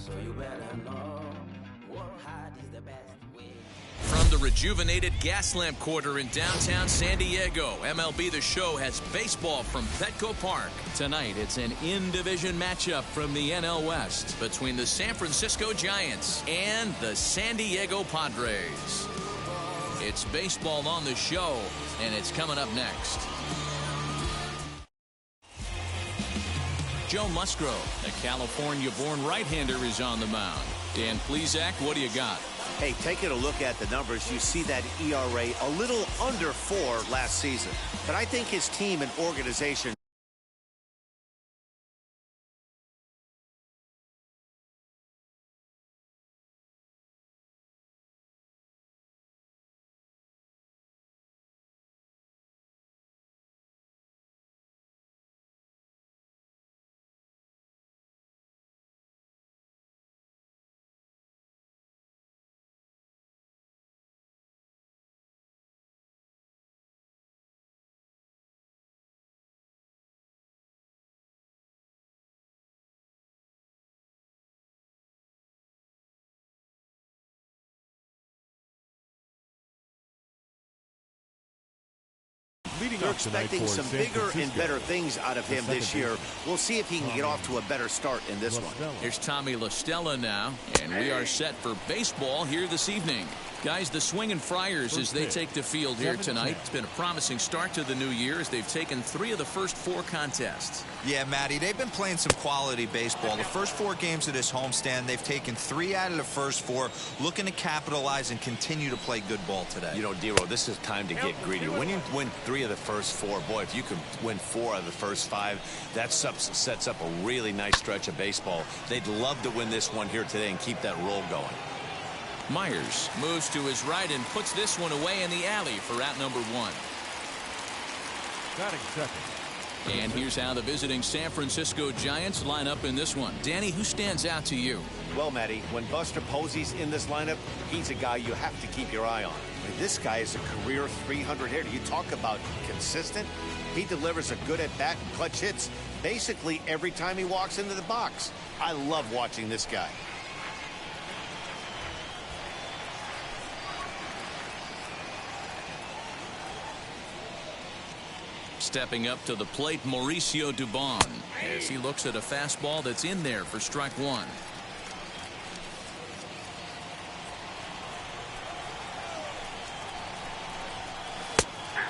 so you better know work hard is the best way. From the rejuvenated Gaslamp Quarter in downtown San Diego, MLB The Show has baseball from Petco Park. Tonight, it's an in-division matchup from the NL West between the San Francisco Giants and the San Diego Padres. It's baseball on the show, and it's coming up next. Joe Musgrove, a California-born right-hander, is on the mound. Dan Plesac, what do you got? Hey, taking a look at the numbers, you see that ERA a little under 4 last season. But I think his team and organization they're expecting some bigger and better things out of him this year. We'll see if he can get off to a better start in this one. Here's Tommy La Stella now, and we are set for baseball here this evening. Guys, the Swingin' Friars as they take the field here tonight. It's been a promising start to the new year as they've taken 3 of the first 4 contests. Yeah, Matty, they've been playing some quality baseball. The first 4 games of this homestand, they've taken 3 out of the first 4, looking to capitalize and continue to play good ball today. You know, Dero, this is time to get greedy. When you win 3 of the first 4, boy, if you could win 4 of the first 5, that sets up a really nice stretch of baseball. They'd love to win this one here today and keep that roll going. Myers moves to his right and puts this one away in the alley for out number 1. Batting second. And here's how the visiting San Francisco Giants line up in this one. Danny, who stands out to you? Well, Matty, when Buster Posey's in this lineup, he's a guy you have to keep your eye on. I mean, this guy is a career 300 hitter. You talk about consistent. He delivers a good at-bat and clutch hits basically every time he walks into the box. I love watching this guy. Stepping up to the plate, Mauricio Dubon, as he looks at a fastball that's in there for strike 1.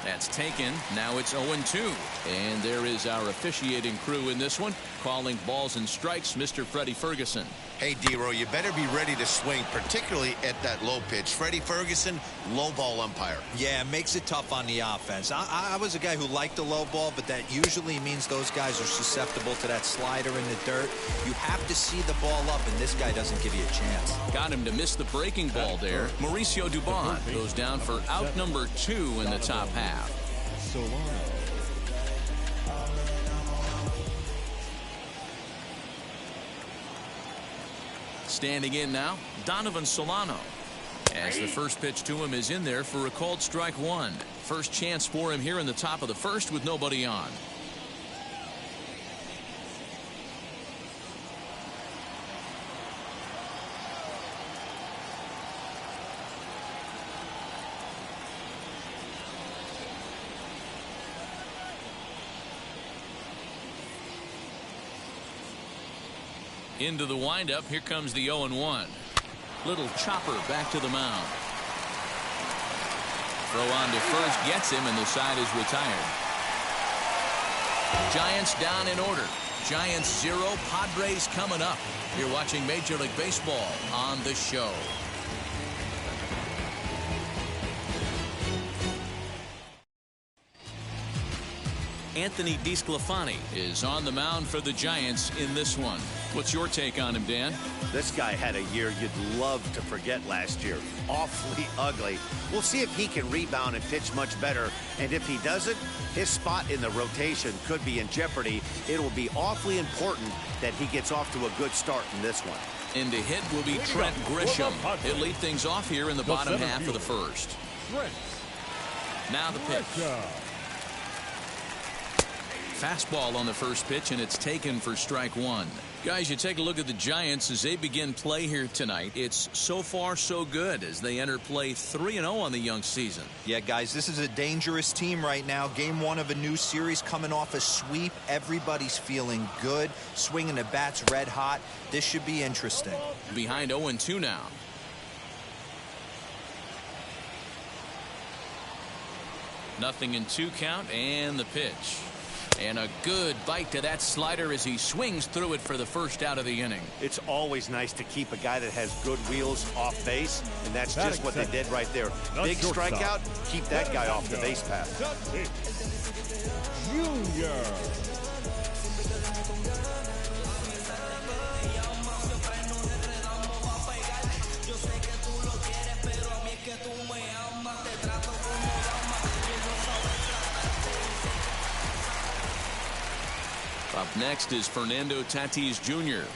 That's taken. Now it's 0-2. And there is our officiating crew in this one, calling balls and strikes, Mr. Freddie Ferguson. Hey, D-Row, you better be ready to swing, particularly at that low pitch. Freddie Ferguson, low ball umpire. Yeah, it makes it tough on the offense. I was a guy who liked the low ball, but that usually means those guys are susceptible to that slider in the dirt. You have to see the ball up, and this guy doesn't give you a chance. Got him to miss the breaking ball there. Mauricio Dubon goes down for out number 2 in the top half. Standing in now, Donovan Solano, as the first pitch to him is in there for a called strike 1. First chance for him here in the top of the first with nobody on. Into the windup. Here comes the 0-1. Little chopper back to the mound. Throw on to first gets him, and the side is retired. Giants down in order. Giants 0, Padres coming up. You're watching Major League Baseball on the show. Anthony DeSclafani is on the mound for the Giants in this one. What's your take on him, Dan? This guy had a year you'd love to forget last year. Awfully ugly. We'll see if he can rebound and pitch much better. And if he doesn't, his spot in the rotation could be in jeopardy. It will be awfully important that he gets off to a good start in this one. And to hit will be Trent Grisham. He'll lead things off here in the bottom half of the first. Now the pitch. Fastball on the first pitch, and it's taken for strike 1. Guys, you take a look at the Giants as they begin play here tonight. It's so far so good as they enter play 3-0 on the young season. Yeah, guys, this is a dangerous team right now. Game 1 of a new series, coming off a sweep. Everybody's feeling good, swinging the bats red hot. This should be interesting. Behind 0-2 now. Nothing in 2 count, and the pitch. And a good bite to that slider as he swings through it for the first out of the inning. It's always nice to keep a guy that has good wheels off base, and that's just what they did right there. Big strikeout, keep that guy off the base path. Junior. Up next is Fernando Tatis Jr.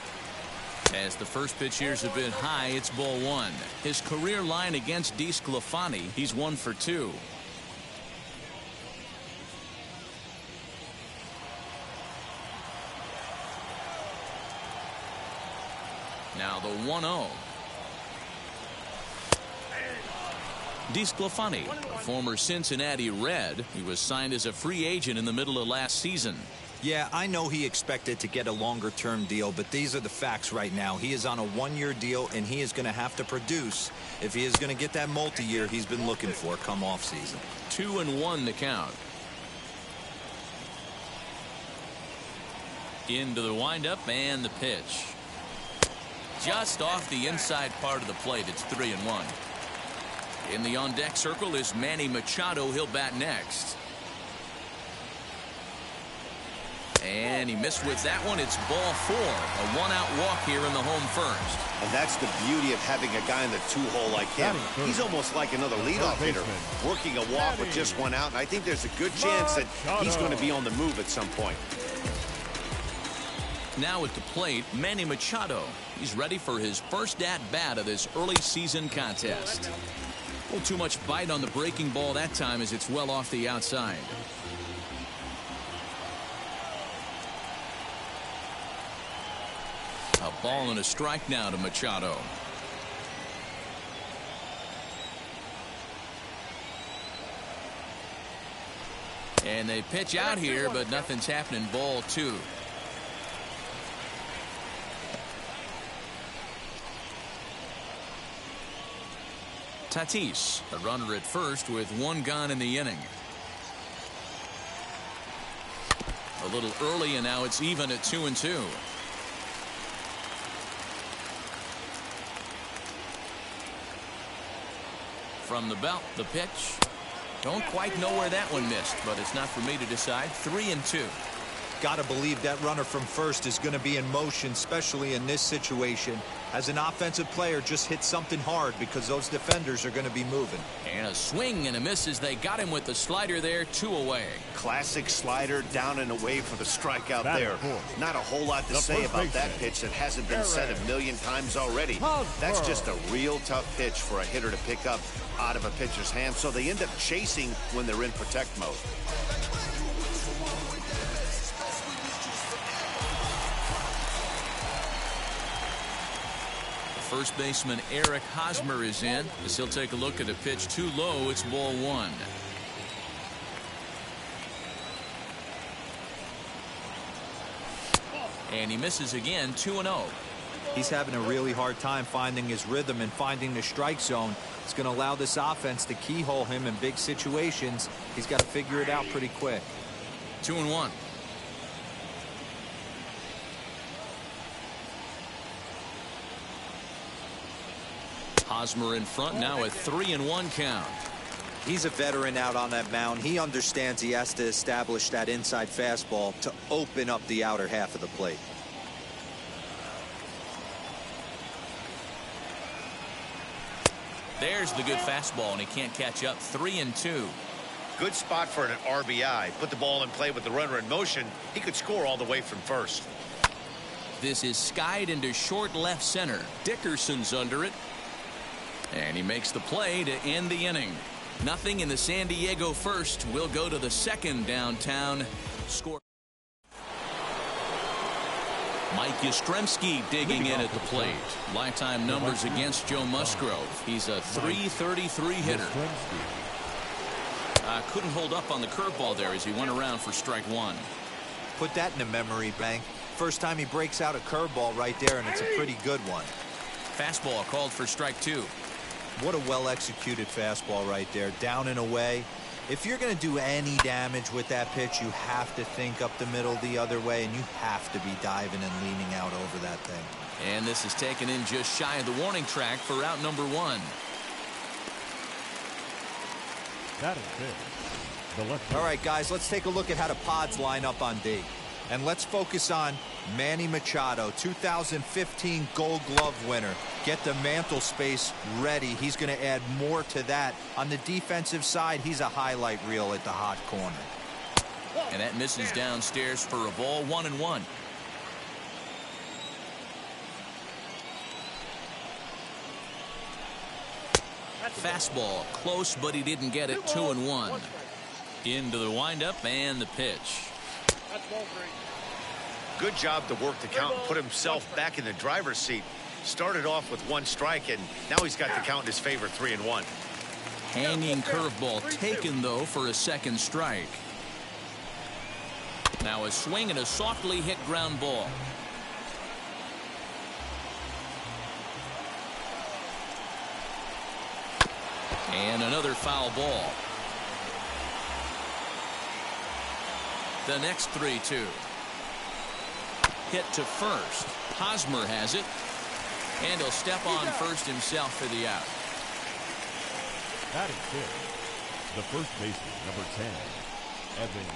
As the first pitch here's a bit high, it's ball 1. His career line against DeSclafani, he's 1 for 2. Now the 1-0. DeSclafani, a former Cincinnati Red. He was signed as a free agent in the middle of last season. Yeah, I know he expected to get a longer-term deal, but these are the facts right now. He is on a 1-year deal, and he is going to have to produce if he is going to get that multi-year he's been looking for come off season. 2-1 to count. Into the windup and the pitch. Just off the inside part of the plate. It's 3-1. In the on-deck circle is Manny Machado. He'll bat next. And he missed with that one. It's ball 4. A 1-out walk here in the home first. And that's the beauty of having a guy in the 2-hole like him. He's almost like another leadoff hitter, working a walk with just 1 out. And I think there's a good chance that he's going to be on the move at some point. Now at the plate, Manny Machado. He's ready for his first at-bat of this early season contest. A little too much bite on the breaking ball that time as it's well off the outside. A ball and a strike now to Machado. And they pitch out here, but nothing's happening. Ball 2. Tatis, a runner at first with 1 gone in the inning. A little early, and now it's even at 2-2. From the belt, the pitch. Don't quite know where that one missed, but it's not for me to decide. 3-2. Gotta believe that runner from first is going to be in motion, especially in this situation. As an offensive player, just hit something hard because those defenders are going to be moving. And a swing and a miss as they got him with the slider there. 2 away. Classic slider, down and away for the strikeout there. Not a whole lot to say about that pitch that hasn't been said a million times already. That's just a real tough pitch for a hitter to pick up out of a pitcher's hand, so they end up chasing when they're in protect mode. First baseman Eric Hosmer is in as he'll take a look at a pitch too low. It's ball 1. And he misses again. 2-0. He's having a really hard time finding his rhythm and finding the strike zone. It's going to allow this offense to keyhole him in big situations. He's got to figure it out pretty quick. 2-1. Hosmer in front now at 3-1 count. He's a veteran out on that mound. He understands he has to establish that inside fastball to open up the outer half of the plate. There's the good fastball, and he can't catch up. 3-2. Good spot for an RBI. Put the ball in play with the runner in motion. He could score all the way from first. This is skied into short left center. Dickerson's under it. And he makes the play to end the inning. Nothing in the San Diego first. We'll go to the second downtown. Score. Mike Yastrzemski digging in at the plate. Lifetime numbers against Joe Musgrove. He's a .333 hitter. Couldn't hold up on the curveball there as he went around for strike one. Put that in a memory bank. First time he breaks out a curveball right there, and it's a pretty good one. Fastball called for strike two. What a well-executed fastball right there, down and away. If you're going to do any damage with that pitch, you have to think up the middle the other way, and you have to be diving and leaning out over that thing. And this is taken in just shy of the warning track for out number one. That is it. All right, guys, let's take a look at how the Pods line up on D. And let's focus on Manny Machado, 2015 Gold Glove winner. Get the mantle space ready. He's going to add more to that. On the defensive side, he's a highlight reel at the hot corner. And that misses downstairs for a ball, 1-1. Fastball close, but he didn't get it. 2-1. Into the windup and the pitch. Good job to work the count and put himself back in the driver's seat. Started off with one strike, and now he's got the count in his favor, 3-1. Hanging curveball taken, though, for a second strike. Now a swing and a softly hit ground ball. And another foul ball. The next 3-2. Hit to first. Hosmer has it. And he'll step on first himself for the out. That is it. The first baseman, number 10, Evan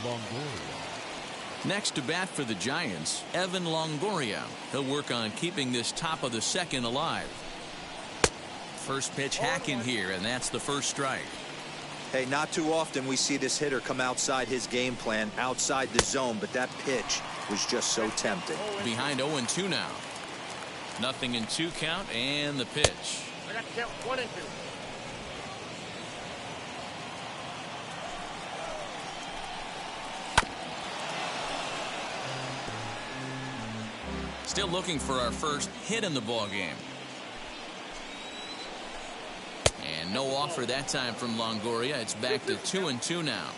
Longoria. Next to bat for the Giants, Evan Longoria. He'll work on keeping this top of the second alive. First pitch hacking here, and that's the first strike. Hey, not too often we see this hitter come outside his game plan, outside the zone, but that pitch was just so tempting. Behind 0-2 now. Nothing in 2 count, and the pitch. I got to count 1 and 2. Still looking for our first hit in the ball game. And no offer that time from Longoria. It's back to 2-2 now.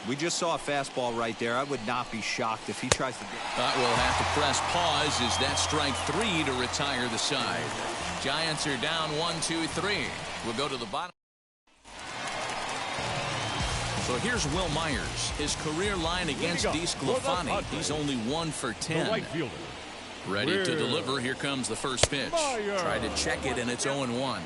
We just saw a fastball right there. I would not be shocked if he tries to get. We'll have to press pause as that strike 3 to retire the side. Giants are down 1-2-3. We'll go to the bottom. So here's Will Myers. His career line against DeSclafani. He's only 1 for 10. Ready to deliver. Here comes the first pitch. Try to check it, and it's 0-1.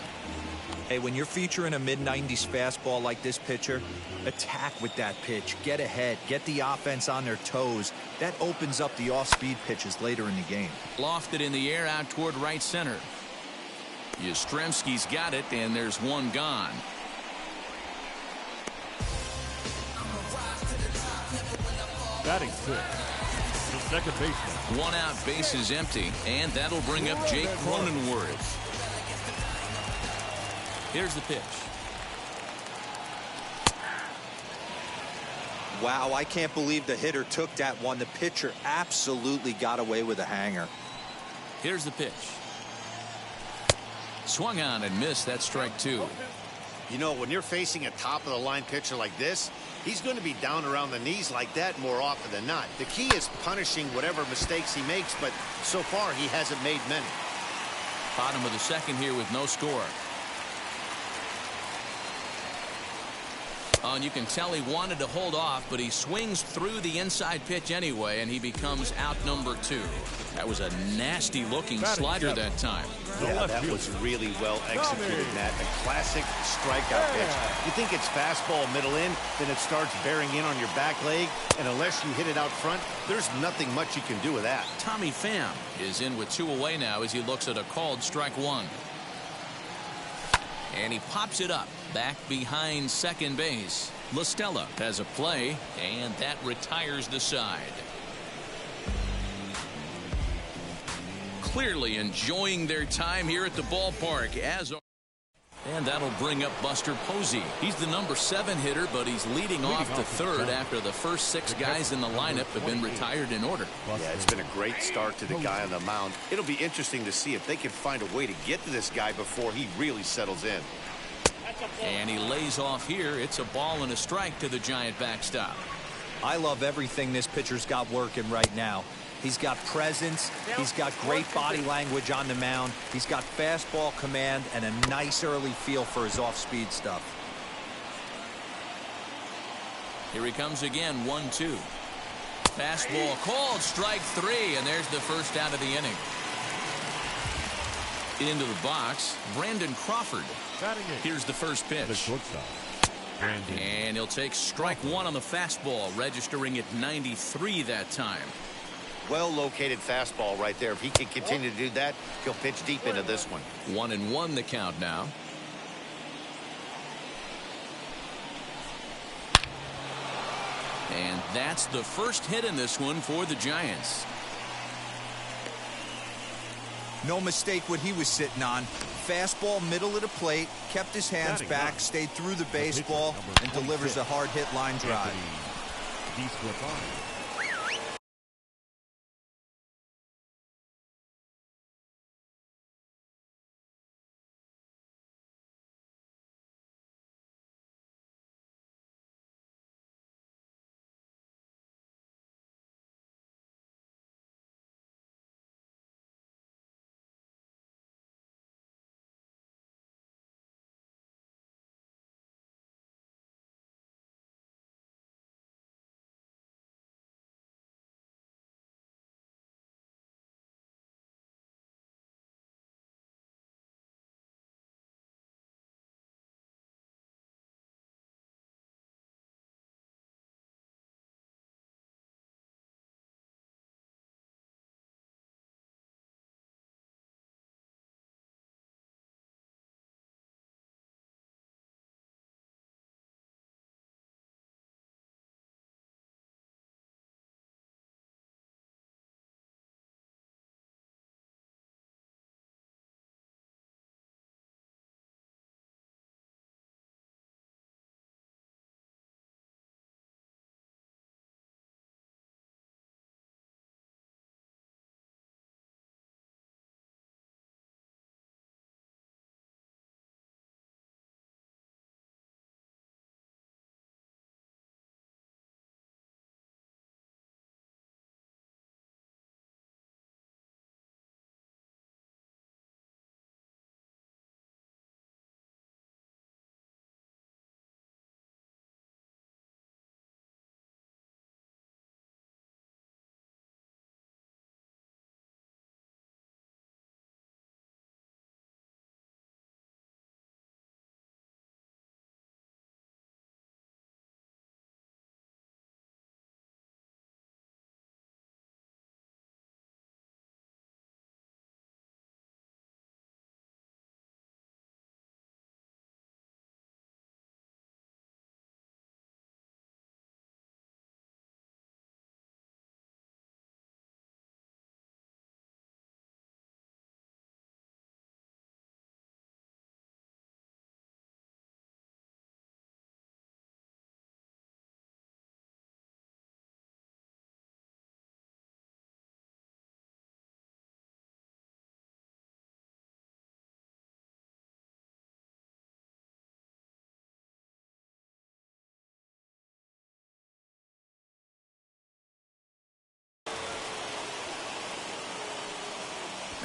Hey, when you're featuring a mid-90s fastball like this pitcher, attack with that pitch. Get ahead. Get the offense on their toes. That opens up the off-speed pitches later in the game. Lofted in the air out toward right center. Yastrzemski's got it, and there's one gone. Batting sixth, the second baseman. One out, base is empty, and that'll bring up Jake Cronenworth. Here's the pitch. Wow, I can't believe the hitter took that one. The pitcher absolutely got away with a hanger. Here's the pitch. Swung on and missed. That's strike 2. You know, when you're facing a top-of-the-line pitcher like this, he's going to be down around the knees like that more often than not. The key is punishing whatever mistakes he makes, but so far he hasn't made many. Bottom of the second here with no score. And you can tell he wanted to hold off, but he swings through the inside pitch anyway, and he becomes out number 2. That was a nasty-looking slider that time. Yeah, that was really well executed, Matt. A classic strikeout pitch. You think it's fastball middle in, then it starts bearing in on your back leg, and unless you hit it out front, there's nothing much you can do with that. Tommy Pham is in with 2 away now as he looks at a called strike 1. And he pops it up back behind second base. La Stella has a play, and that retires the side. Clearly enjoying their time here at the ballpark. And that'll bring up Buster Posey. He's the number 7 hitter, but he's leading off the third after the first 6 guys in the lineup have been retired in order. Yeah, it's been a great start to the guy on the mound. It'll be interesting to see if they can find a way to get to this guy before he really settles in. And he lays off here. It's a ball and a strike to the Giant backstop. I love everything this pitcher's got working right now. He's got presence. He's got great body language on the mound. He's got fastball command and a nice early feel for his off-speed stuff. Here he comes again, 1-2. Fastball called, strike 3, and there's the first out of the inning. Into the box, Brandon Crawford. Here's the first pitch. And he'll take strike 1 on the fastball, registering at 93 that time. Well-located fastball right there. If he can continue to do that, he'll pitch deep into this one. 1-1 the count now. And that's the first hit in this one for the Giants. No mistake what he was sitting on. Fastball middle of the plate, kept his hands back, stayed through the baseball, and delivers a hard hit line drive.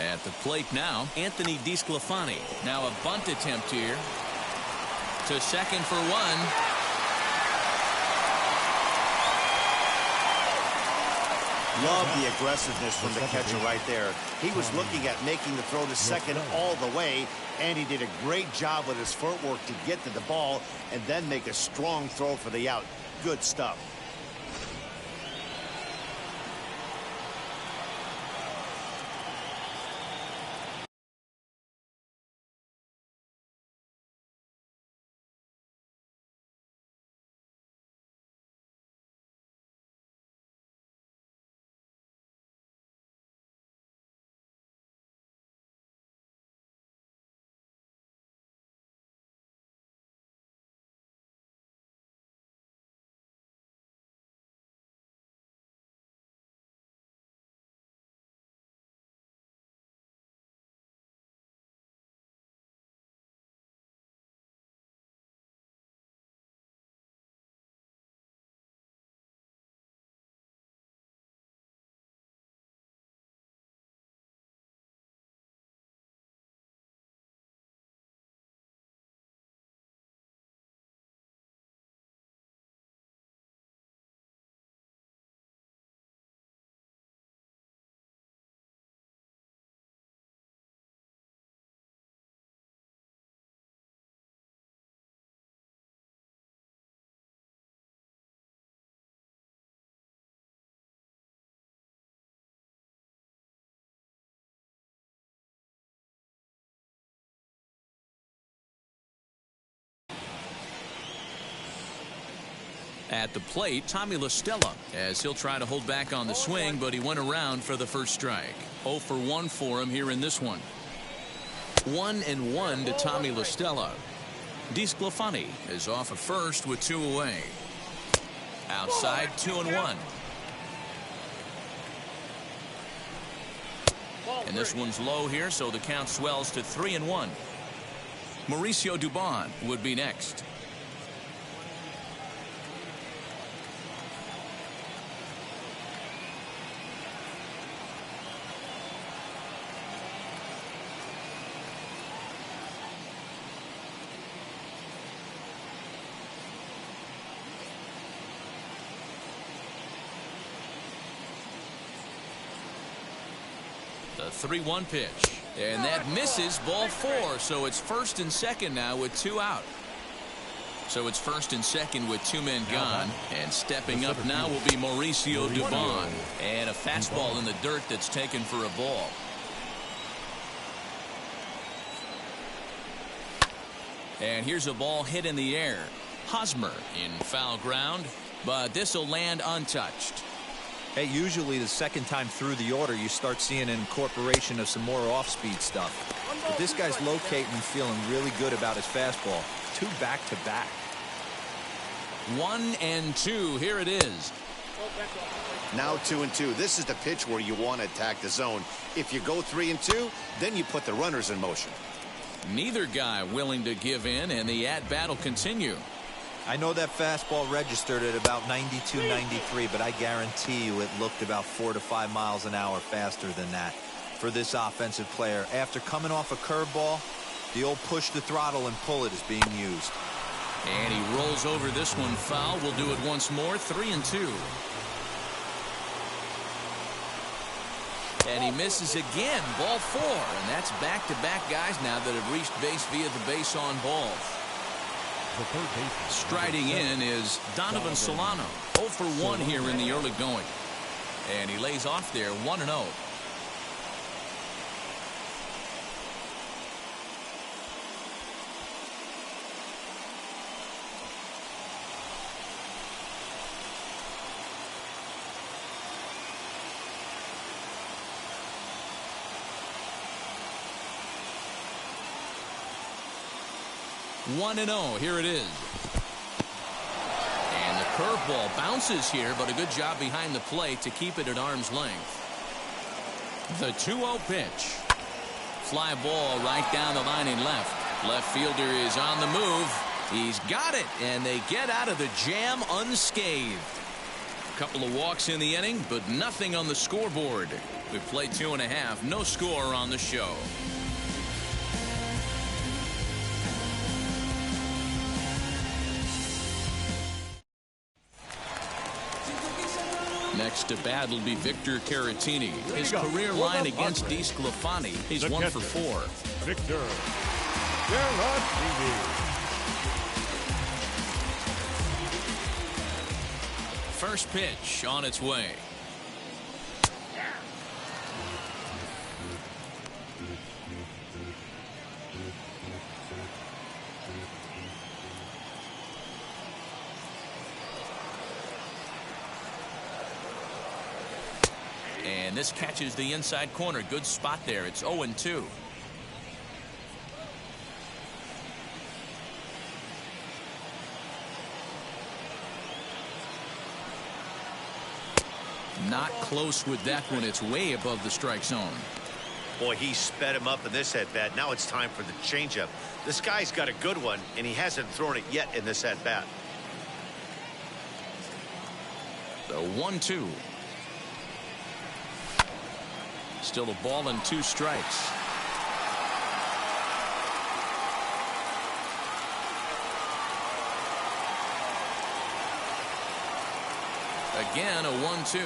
At the plate now, Anthony DeSclafani. Now a bunt attempt here. To second for 1. Love the aggressiveness from the catcher right there. He was looking at making the throw to second all the way, and he did a great job with his footwork to get to the ball and then make a strong throw for the out. Good stuff. At the plate, Tommy La Stella, as he'll try to hold back on the swing, but he went around for the first strike. 0 for 1 for him here in this one. 1-1 to Tommy La Stella. DeSclafani is off at first with 2 away. Outside, 2-1. And this one's low here, so the count swells to 3-1. Mauricio Dubon would be next. The 3-1 pitch, and that misses, ball 4. So it's first and second now with 2 out. So it's first and second with 2 men gone, and stepping up now will be Mauricio Dubon, and a fastball in the dirt that's taken for a ball. And here's a ball hit in the air. Hosmer in foul ground, but this will land untouched. Hey, usually the second time through the order, you start seeing an incorporation of some more off-speed stuff. But this guy's locating and feeling really good about his fastball. 2 back-to-back. 1-2. Here it is. Now 2-2. This is the pitch where you want to attack the zone. If you go 3-2, then you put the runners in motion. Neither guy willing to give in, and the at-bat will continue. I know that fastball registered at about 92, 93, but I guarantee you it looked about 4 to 5 miles an hour faster than that for this offensive player. After coming off a curveball, the old push the throttle and pull it is being used. And he rolls over this one foul. We'll do it once more. 3-2. And he misses again. Ball 4. And that's back-to-back guys now that have reached base via the base on balls. Striding in is Donovan Solano. 0 for 1 here in the early going. And he lays off there 1-0. Here it is. And the curveball bounces here, but a good job behind the plate to keep it at arm's length. The 2-0 pitch. Fly ball right down the line and left. Left fielder is on the move. He's got it, and they get out of the jam unscathed. A couple of walks in the inning, but nothing on the scoreboard. We play 2.5. No score on the show. Next to bat will be Victor Caratini. His career line against DeSclafani. He's 1 for 4. Victor Caratini. First pitch on its way. And this catches the inside corner. Good spot there. It's 0-2. Not close with that one. It's way above the strike zone. Boy, he sped him up in this at-bat. Now it's time for the changeup. This guy's got a good one, and he hasn't thrown it yet in this at-bat. The 1-2. Still a ball and 2 strikes. Again, a 1-2.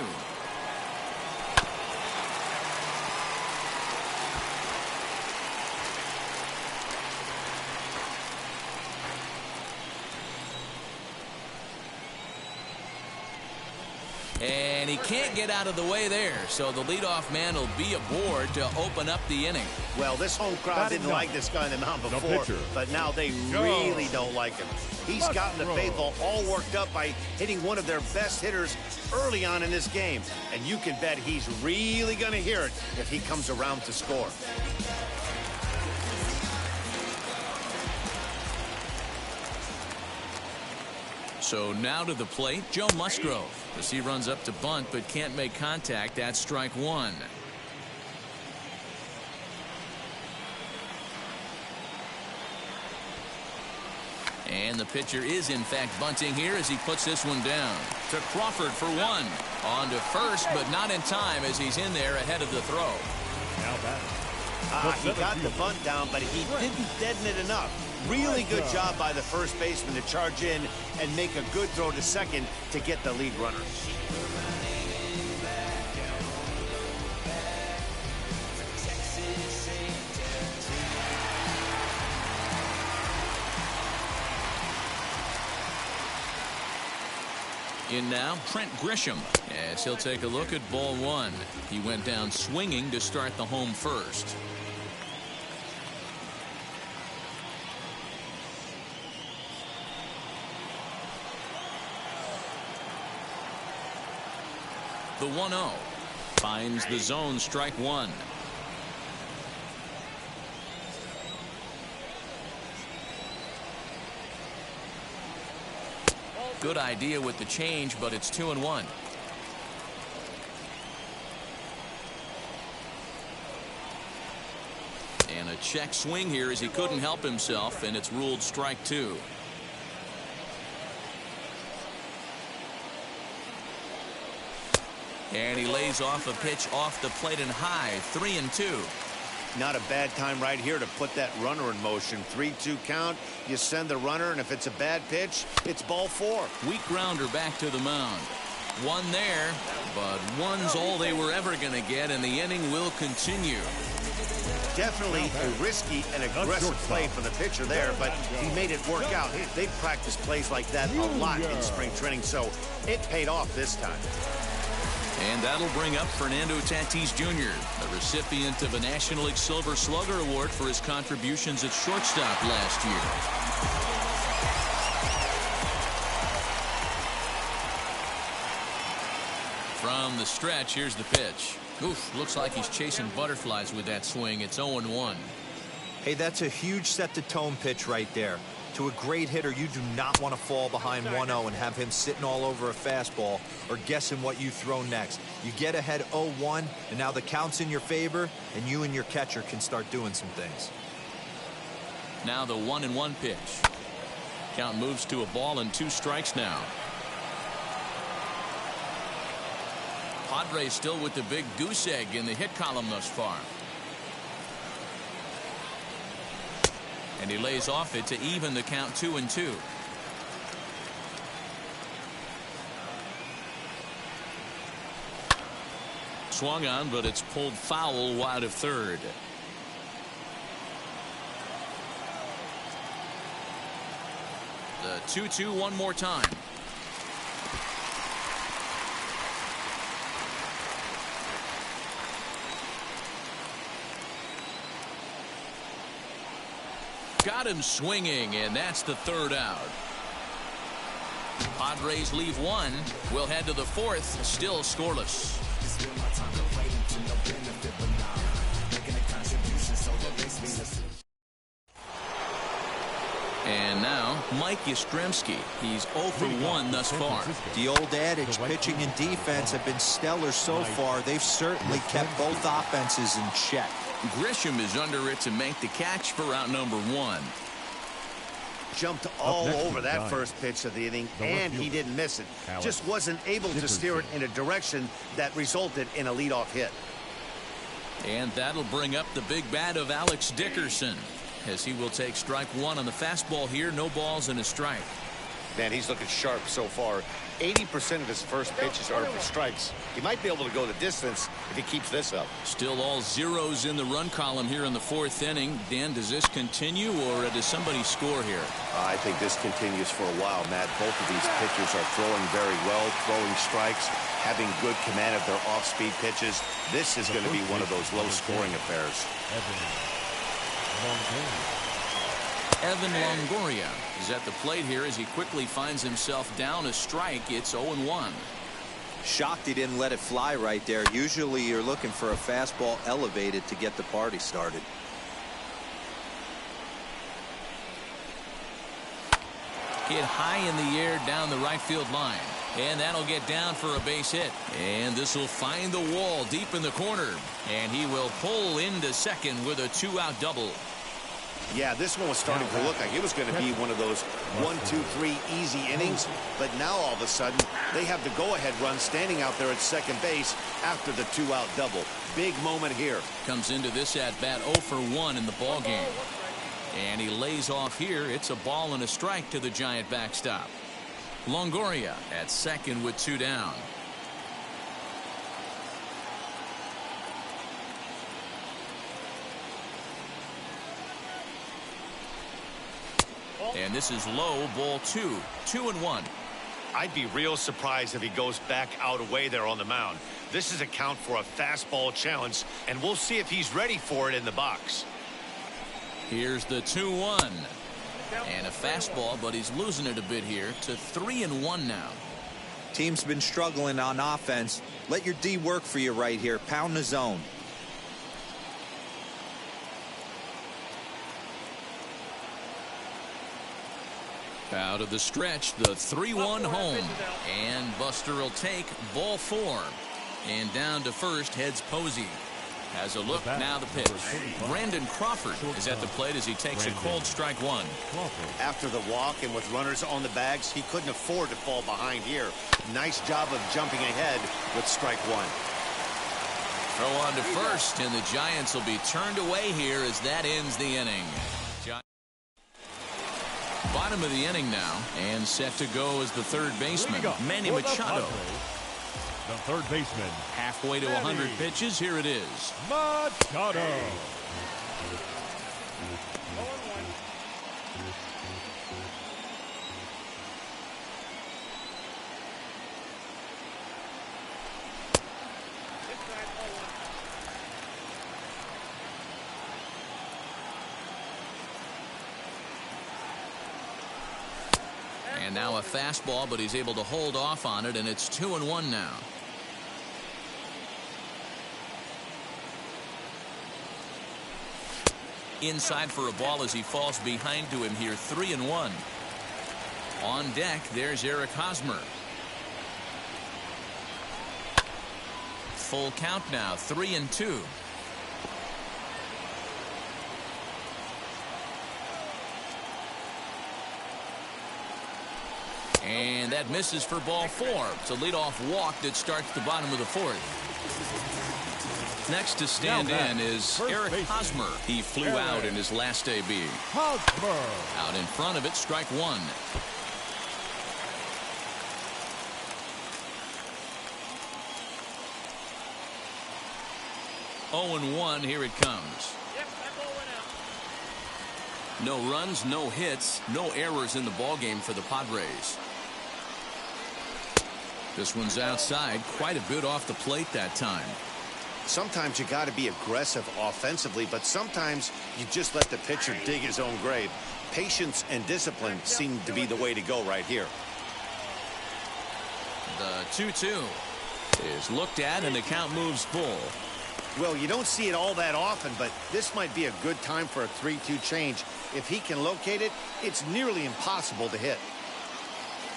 And And he can't get out of the way there, so the leadoff man will be aboard to open up the inning. Well, this home crowd didn't like this guy on the mound before, but now they really don't like him. He's gotten the faithful all worked up by hitting one of their best hitters early on in this game. And you can bet he's really going to hear it if he comes around to score. So now to the plate, Joe Musgrove. As he runs up to bunt but can't make contact, that's strike one. And the pitcher is in fact bunting here as he puts this one down to Crawford for one. On to first, but not in time as he's in there ahead of the throw. He got the bunt down, but he didn't deaden it enough. Really good job by the first baseman to charge in and make a good throw to second to get the lead runner. In now, Trent Grisham, as he'll take a look at ball one. He went down swinging to start the home first. The 1-0 finds the zone, strike one. Good idea with the change, but it's 2-1. And a check swing here as he couldn't help himself, and it's ruled strike two. And he lays off a pitch off the plate and high, 3-2. Not a bad time right here to put that runner in motion. 3-2 count. You send the runner, and if it's a bad pitch, it's ball four. Weak grounder back to the mound. One there, but one's all they were ever going to get, and the inning will continue. Definitely a risky and aggressive play for the pitcher there, but he made it work out. They've practiced plays like that a lot in spring training, so it paid off this time. And that'll bring up Fernando Tatis Jr., the recipient of a National League Silver Slugger Award for his contributions at shortstop last year. From the stretch, here's the pitch. Oof, looks like he's chasing butterflies with that swing. It's 0-1. Hey, that's a huge set-the-tone pitch right there. To a great hitter, you do not want to fall behind 1-0 and have him sitting all over a fastball or guessing what you throw next. You get ahead 0-1, and now the count's in your favor, and you and your catcher can start doing some things. Now the 1-1 pitch. Count moves to a ball and 2 strikes now. Padres still with the big goose egg in the hit column thus far. And he lays off it to even the count 2-2. Swung on, but it's pulled foul wide of third. The 2-2 one more time. Got him swinging, and that's the third out. Padres leave one. We'll head to the fourth, still scoreless. And now, Mike Yastrzemski. He's 0 for 1 thus far. The old adage, pitching and defense have been stellar so far. They've certainly kept both offenses in check. Grisham is under it to make the catch for out number 1. Jumped all over that first pitch of the inning, and he didn't miss it. Just wasn't able to steer it in a direction that resulted in a leadoff hit. And that'll bring up the big bat of Alex Dickerson, as he will take strike one on the fastball here. No balls and a strike. Man, he's looking sharp so far. 80% of his first pitches are for strikes. He might be able to go the distance if he keeps this up. Still all zeros in the run column here in the fourth inning. Dan, does this continue, or does somebody score here? I think this continues for a while, Matt. Both of these pitchers are throwing very well, throwing strikes, having good command of their off-speed pitches. This is going to be one of those low-scoring affairs. Evan Longoria is at the plate here as he quickly finds himself down a strike. It's 0-1. Shocked he didn't let it fly right there. Usually you're looking for a fastball elevated to get the party started. Hit high in the air down the right field line. And that'll get down for a base hit. And this will find the wall deep in the corner. And he will pull into second with a 2-out double. Yeah, this one was starting to look like it was going to be one of those 1, 2, 3 easy innings. But now all of a sudden, they have the go-ahead run standing out there at second base after the 2-out double. Big moment here. Comes into this at-bat 0 for 1 in the ball game. And he lays off here. It's a ball and a strike to the Giant backstop. Longoria at second with 2 down. And this is low, ball 2. 2-1. I'd be real surprised if he goes back out away there on the mound. This is a count for a fastball challenge, and we'll see if he's ready for it in the box. Here's the 2-1. And a fastball, but he's losing it a bit here to 3-1 now. Team's been struggling on offense. Let your D work for you right here. Pound the zone. Out of the stretch, the 3-1 home. And Buster will take ball 4. And down to first heads Posey. Has a look, now the pitch. Brandon Crawford is at the plate as he takes a cold strike 1. After the walk and with runners on the bags, he couldn't afford to fall behind here. Nice job of jumping ahead with strike 1. Throw on to first, and the Giants will be turned away here as that ends the inning. Bottom of the inning now, and set to go is the third baseman, Manny Machado. The third baseman. Halfway to 100 pitches, here it is. Machado. And now a fastball, but he's able to hold off on it, and it's 2-1 now. Inside for a ball as he falls behind to him here. 3-1. On deck, there's Eric Hosmer. Full count now. 3-2. And that misses for ball 4. It's a leadoff walk that starts the bottom of the 4th. Next to stand in is Eric Hosmer. He flew out in his last AB. Hosmer. Out in front of it, strike 1. Oh and 1, here it comes. No runs, no hits, no errors in the ballgame for the Padres. This one's outside, quite a bit off the plate that time. Sometimes you got to be aggressive offensively, but sometimes you just let the pitcher dig his own grave. Patience and discipline seem to be the way to go right here. The 2-2 is looked at, and the count moves full. Well, you don't see it all that often, but this might be a good time for a 3-2 change. If he can locate it, it's nearly impossible to hit.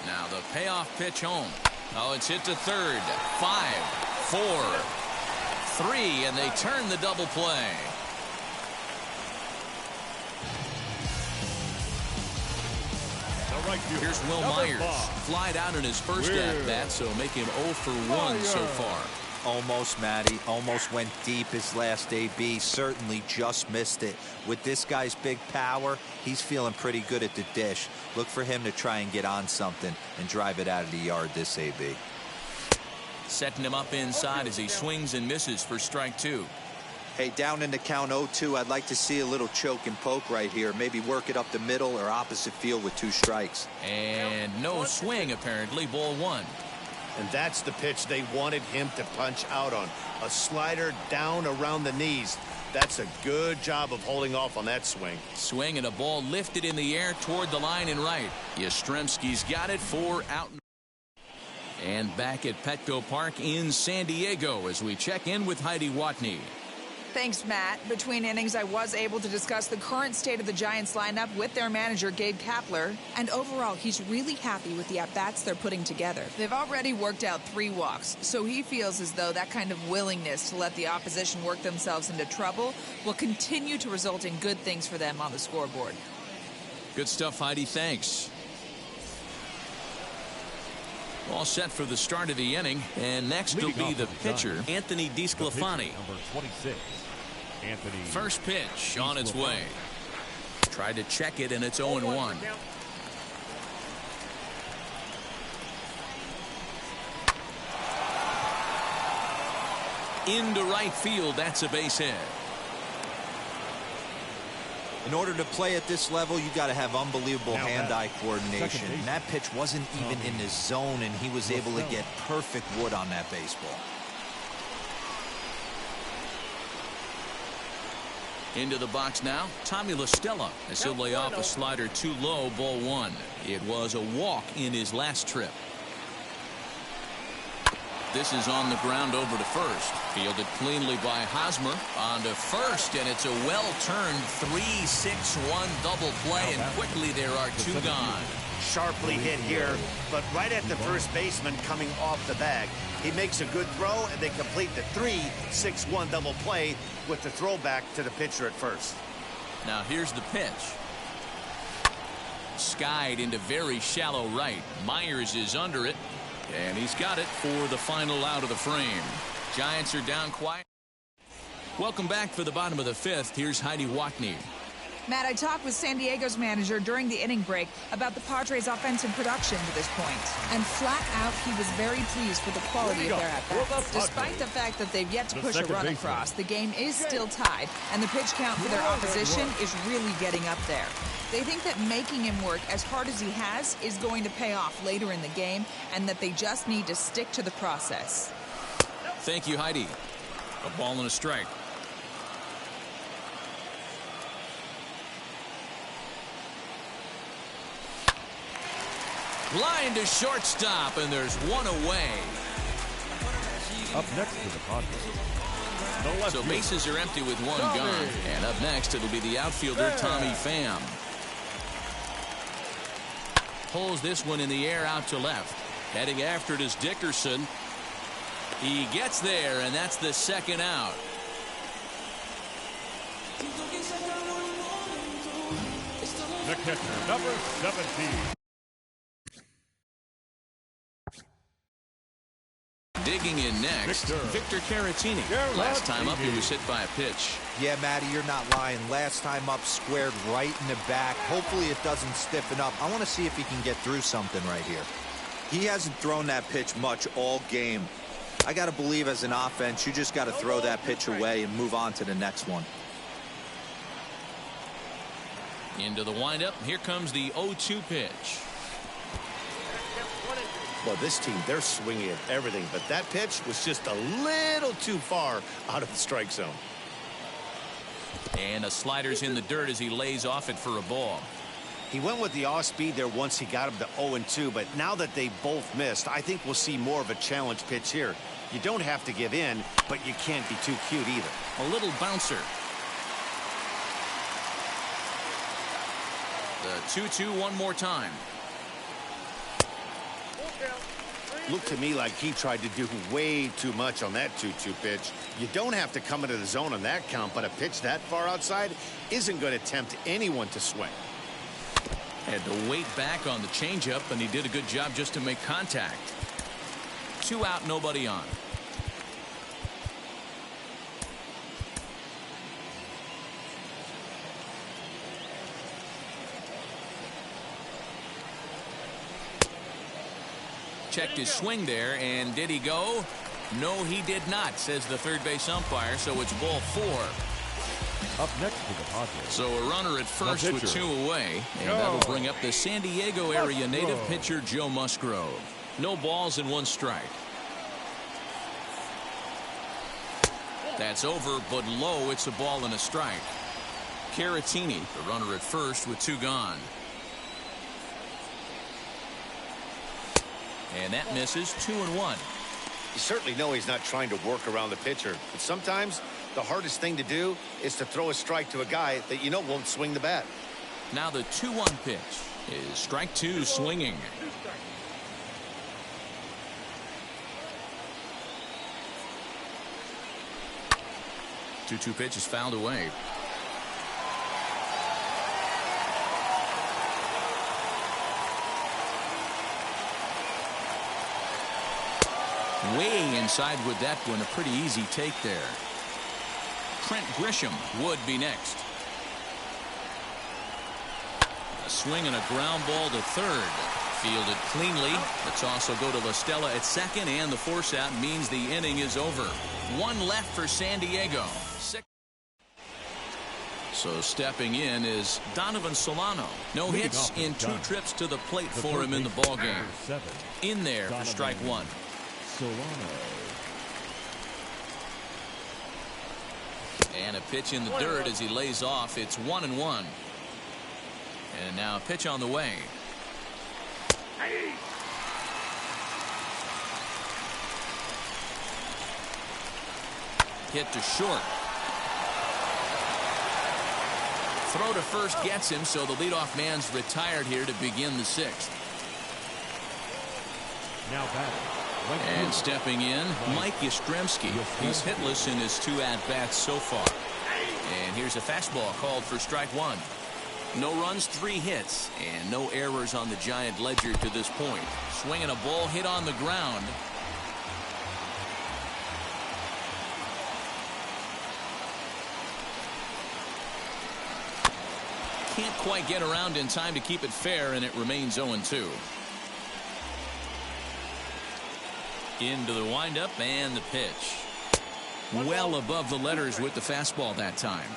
Now the payoff pitch home. Oh, it's hit to third. 5, 4, 3, and they turn the double play. Here's Will Myers. Flied out in his first at-bat, so make him 0 for 1 so far. Almost, Matty. Almost went deep his last AB. Certainly just missed it. With this guy's big power, he's feeling pretty good at the dish. Look for him to try and get on something and drive it out of the yard this AB. Setting him up inside as he swings and misses for strike two. Hey, down in the count 0-2, I'd like to see a little choke and poke right here. Maybe work it up the middle or opposite field with 2 strikes. And no swing, apparently. Ball 1. And that's the pitch they wanted him to punch out on. A slider down around the knees. That's a good job of holding off on that swing. Swing and a ball lifted in the air toward the line and right. Yastrzemski's got it for out. And back at Petco Park in San Diego as we check in with Heidi Watney. Thanks, Matt. Between innings, I was able to discuss the current state of the Giants lineup with their manager, Gabe Kapler. And overall, he's really happy with the at-bats they're putting together. They've already worked out 3 walks, so he feels as though that kind of willingness to let the opposition work themselves into trouble will continue to result in good things for them on the scoreboard. Good stuff, Heidi. Thanks. All set for the start of the inning. And next will be the pitcher, Anthony DeSclafani. Number 26. Anthony. First pitch on its way. Tried to check it, and it's 0-1. Into right field. That's a base hit. In order to play at this level, you got to have unbelievable hand-eye coordination. And that pitch wasn't even in his zone, and he was able to get perfect wood on that baseball. Into the box now, Tommy La Stella as he'll lay off a slider too low, ball 1. It was a walk in his last trip. This is on the ground over to first. Fielded cleanly by Hosmer. On to first, and it's a well-turned 3-6-1 double play, and quickly there are 2 gone. Sharply hit here, but right at the first baseman coming off the bag. He makes a good throw, and they complete the 3-6-1 double play with the throwback to the pitcher at first. Now here's the pitch. Skied into very shallow right. Myers is under it. And he's got it for the final out of the frame. Giants are down quiet. Welcome back for the bottom of the 5th. Here's Heidi Watney. Matt, I talked with San Diego's manager during the inning break about the Padres' offensive production to this point. And flat out, he was very pleased with the quality of their at-bats. Despite the fact that they've yet to push a run across, the game is still tied, and the pitch count for their opposition is really getting up there. They think that making him work as hard as he has is going to pay off later in the game, and that they just need to stick to the process. Thank you, Heidi. A ball and a strike. Line to shortstop, and there's 1 away. Up next to the Padres. So bases are empty with 1 gone. And up next, it'll be the outfielder, Tommy Pham. Pulls this one in the air out to left. Heading after it is Dickerson. He gets there, and that's the 2nd out. The catcher, number 17. Digging in next, Victor Caratini. Last time up, he was hit by a pitch. Yeah, Matty, you're not lying. Last time up, squared right in the back. Hopefully it doesn't stiffen up. I want to see if he can get through something right here. He hasn't thrown that pitch much all game. I got to believe as an offense, you just got to throw that pitch away and move on to the next one. Into the windup. Here comes the 0-2 pitch. Well, this team, they're swinging at everything, but that pitch was just a little too far out of the strike zone. And a slider's in the dirt as he lays off it for a ball. He went with the off speed there once he got him to 0-2, but now that they both missed, I think we'll see more of a challenge pitch here. You don't have to give in, but you can't be too cute either. A little bouncer. The 2-2 one more time. Looked to me like he tried to do way too much on that 2-2 pitch. You don't have to come into the zone on that count, but a pitch that far outside isn't going to tempt anyone to swing. Had to wait back on the changeup, and he did a good job just to make contact. 2 out, nobody on. Checked his swing there, and did he go? No, he did not, says the third base umpire, so it's ball 4. Up next for the Padres. So a runner at first with 2 away, and that'll bring up the San Diego area native pitcher Joe Musgrove. No balls and 1 strike. That's over, but low. It's a ball and a strike. Caratini, the runner at first with 2 gone. And that misses. 2-1. You certainly know he's not trying to work around the pitcher, but sometimes the hardest thing to do is to throw a strike to a guy that you know won't swing the bat. Now the 2-1 pitch is strike 2 swinging. Two pitch is fouled away. Way inside with that one. A pretty easy take there. Trent Grisham would be next. A swing and a ground ball to third. Fielded cleanly. The toss will go to La Stella at second, and the force out means the inning is over. 1 left for San Diego. So stepping in is Donovan Solano. No hits in 2 trips to the plate for him in the ballgame. In there for strike 1. Solano. And a pitch in the dirt as he lays off. It's 1-1. And now a pitch on the way. Hit to short. Throw to first gets him, so the leadoff man's retired here to begin the 6th. Now batting. And stepping in, Mike Yastrzemski. He's hitless in his 2 at-bats so far. And here's a fastball called for strike 1. No runs, 3 hits, and no errors on the Giant ledger to this point. Swinging a ball hit on the ground. Can't quite get around in time to keep it fair, and it remains 0-2. Into the windup and the pitch. Well above the letters with the fastball that time.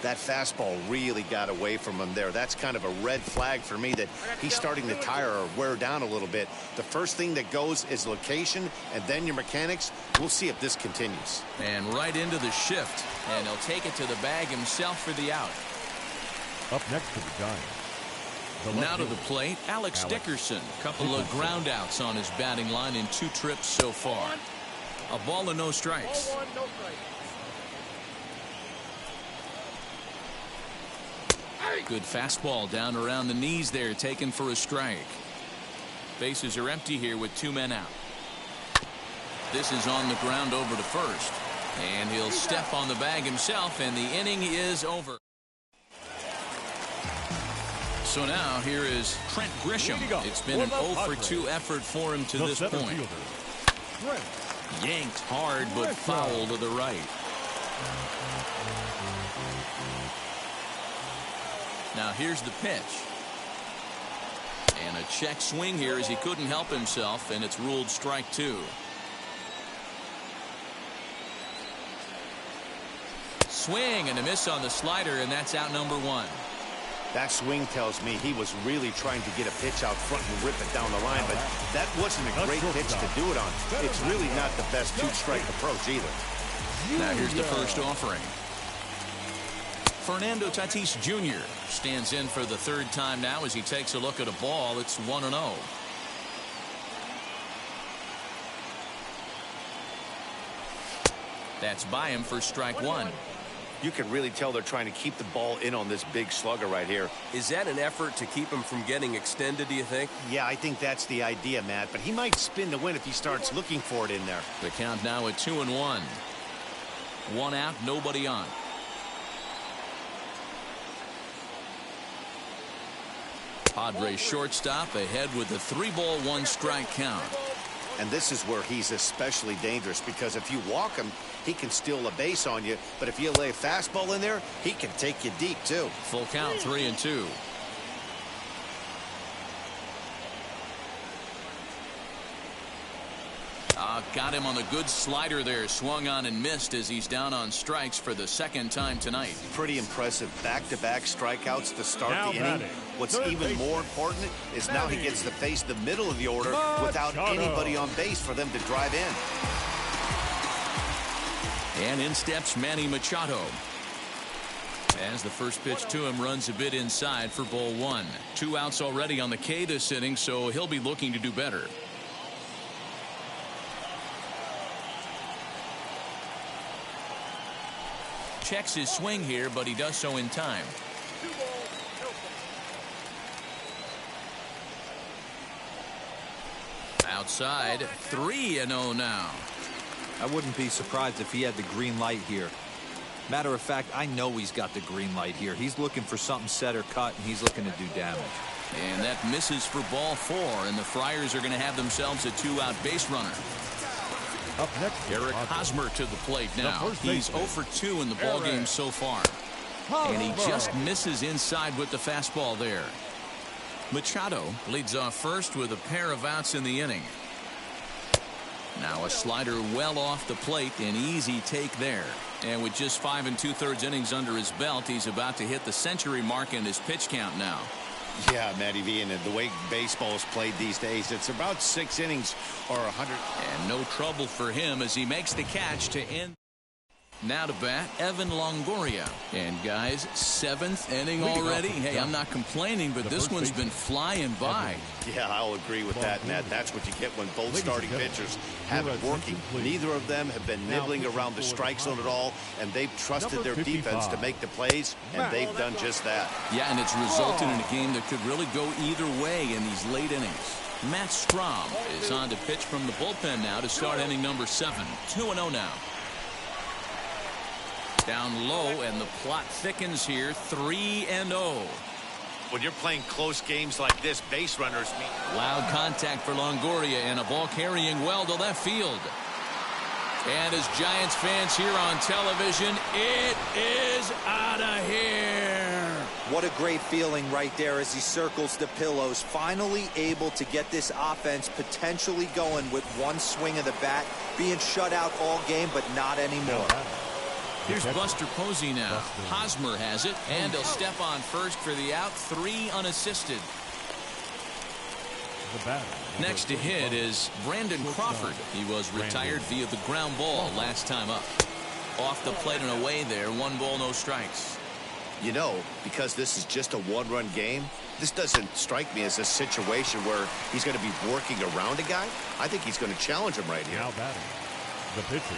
That fastball really got away from him there. That's kind of a red flag for me that he's starting to tire or wear down a little bit. The first thing that goes is location and then your mechanics. We'll see if this continues. And right into the shift, and he'll take it to the bag himself for the out. Up next for the Giants. Now to the plate, Alex Dickerson. Couple of ground outs on his batting line in 2 trips so far. A ball and no strikes. Good fastball down around the knees there, taken for a strike. Bases are empty here with 2 men out. This is on the ground over to first. And he'll step on the bag himself, and the inning is over. So now here is Trent Grisham. It's been an 0-for-2 effort for him to this point. Yanked hard but foul to the right. Now here's the pitch. And a check swing here as he couldn't help himself, and it's ruled strike 2. Swing and a miss on the slider, and that's out number 1. That swing tells me he was really trying to get a pitch out front and rip it down the line, but that wasn't a great pitch to do it on. It's really not the best 2-strike approach either. Now here's the first offering. Fernando Tatis Jr. stands in for the 3rd time now as he takes a look at a ball. It's 1-0. That's by him for strike 1. You can really tell they're trying to keep the ball in on this big slugger right here. Is that an effort to keep him from getting extended, do you think? Yeah, I think that's the idea, Matt, but he might spin to win if he starts looking for it in there. The count now at 2-1. 1 out, nobody on. Padres shortstop ahead with a 3-ball 1-strike count. And this is where he's especially dangerous, because if you walk him, he can steal a base on you. But if you lay a fastball in there, he can take you deep, too. Full count, 3-2. Got him on the good slider there. Swung on and missed as he's down on strikes for the second time tonight. Pretty impressive back-to-back strikeouts to start Now the inning. batting, What's third even baseman. more important is now he gets to face the middle of the order without Machado. anybody on base for them to drive in. And in steps Manny Machado. As the first pitch to him runs a bit inside for ball one. 2 outs already on the K this inning, so he'll be looking to do better. Checks his swing here, but he does so in time. Outside, 3-0 now. I wouldn't be surprised if he had the green light here. Matter of fact, I know he's got the green light here. He's looking for something set or cut, and he's looking to do damage. And that misses for ball 4, and the Friars are going to have themselves a 2-out base runner. Up next, Eric Hosmer to the plate now. He's 0 for 2 in the ballgame so far. And he just misses inside with the fastball there. Machado leads off first with a pair of outs in the inning. Now a slider well off the plate, an easy take there. And with just 5 2/3 innings under his belt, he's about to hit the century mark in his pitch count now. Yeah, Matty V, and the way baseball is played these days, it's about 6 innings or 100. And no trouble for him as he makes the catch to end. Now to bat, Evan Longoria. And guys, 7th inning already. Hey, I'm not complaining, but this one's been flying by. Yeah, I'll agree with that, Matt. That's what you get when both starting pitchers have it working. Neither of them have been nibbling around the strike zone at all, and they've trusted their defense to make the plays, and they've done just that. Yeah, and it's resulted in a game that could really go either way in these late innings. Matt Strom is on to pitch from the bullpen now to start inning number 7. 2-0 now. Down low, and the plot thickens here. 3-0. When you're playing close games like this, base runners mean. Loud contact for Longoria, and a ball carrying well to left field. And as Giants fans here on television, it is out of here. What a great feeling right there as he circles the pillows. Finally able to get this offense potentially going with one swing of the bat. Being shut out all game, but not anymore. Here's Buster Posey now. Hosmer has it, and he'll step on first for the out. 3 unassisted. Next to hit is Brandon Crawford. He was retired via the ground ball last time up. Off the plate and away there. 1 ball, no strikes. You know, because this is just a 1-run game, this doesn't strike me as a situation where he's going to be working around a guy. I think he's going to challenge him right here. Now batting, the pitcher.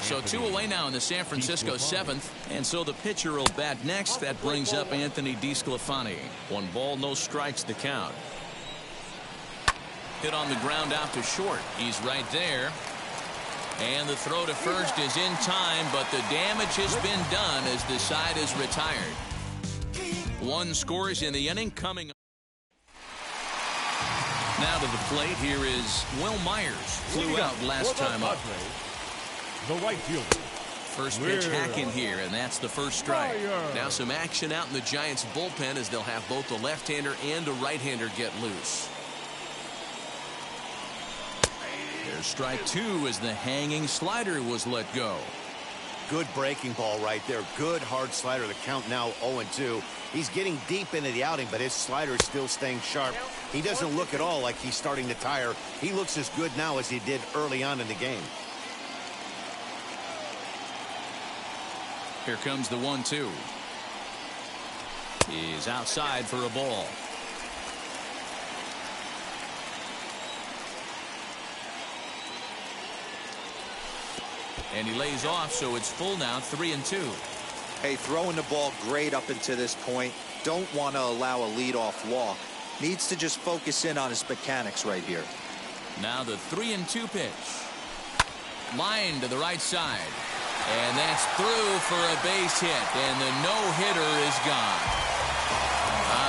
So 2 away now in the San Francisco 7th, and so the pitcher will bat next. That brings up Anthony DeSclafani. 1 ball, no strikes the count. Hit on the ground out to short. He's right there. And the throw to first is in time, but the damage has been done as the side is retired. 1 scores in the inning coming up. Now to the plate, here is Will Myers. Flew out last time up. The right fielder. First pitch hacking here, and that's the first strike. Now some action out in the Giants bullpen as they'll have both a left-hander and a right-hander get loose. There's strike 2 as the hanging slider was let go. Good breaking ball right there. Good hard slider. The count now 0-2. He's getting deep into the outing, but his slider is still staying sharp. He doesn't look at all like he's starting to tire. He looks as good now as he did early on in the game. Here comes the 1-2. He's outside for a ball. And he lays off, so it's full now, 3-2. Hey, throwing the ball great up until this point. Don't want to allow a leadoff walk. Needs to just focus in on his mechanics right here. Now the 3-2 pitch. Line to the right side. And that's through for a base hit, and the no-hitter is gone.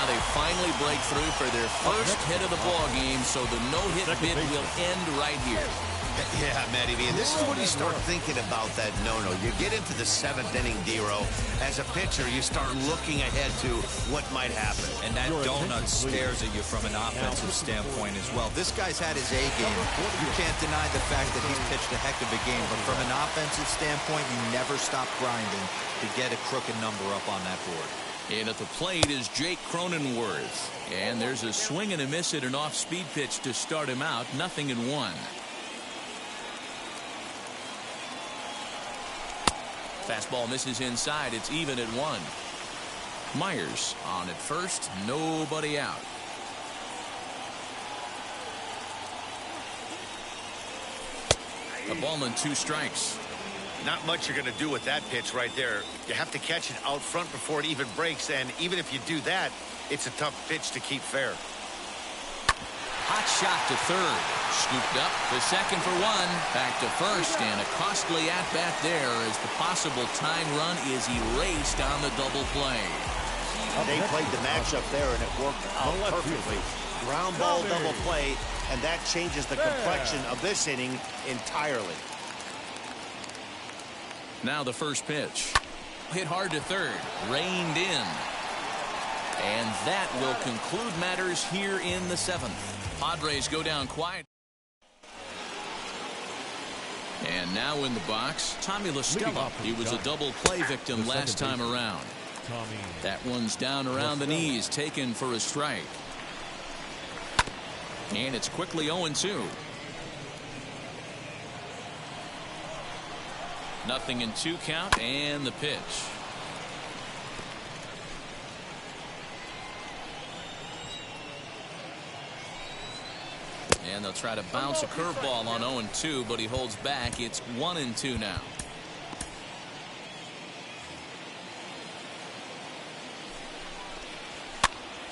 They finally break through for their first hit of the ball game, so the no-hit bid will end right here. Yeah, Matty V, and this is when you start thinking about that no-no. You get into the 7th inning, D-Row. As a pitcher, you start looking ahead to what might happen. And that donut stares at you from an offensive standpoint as well. This guy's had his A game. You can't deny the fact that he's pitched a heck of a game, but from an offensive standpoint, you never stop grinding to get a crooked number up on that board. And at the plate is Jake Cronenworth. And there's a swing and a miss at an off-speed pitch to start him out. 0-1. Fastball misses inside. It's even at 1. Myers on at first. Nobody out. A ball and 2 strikes. Not much you're going to do with that pitch right there. You have to catch it out front before it even breaks, and even if you do that, it's a tough pitch to keep fair. Hot shot to third. Scooped up to second for 1. Back to first, and a costly at-bat there as the possible tying run is erased on the double play. They played the matchup there, and it worked out perfectly. Ground ball double play, and that changes the complexion of this inning entirely. Now the first pitch. Hit hard to third. Reined in. And that will conclude matters here in the 7th. Padres go down quiet. And now in the box, Tommy La Stella. He was a double play victim last time around. That one's down around the knees, taken for a strike. And it's quickly 0-2. 0-2 count, and the pitch. And they'll try to bounce a curveball on 0-2, but he holds back. It's 1-2 now.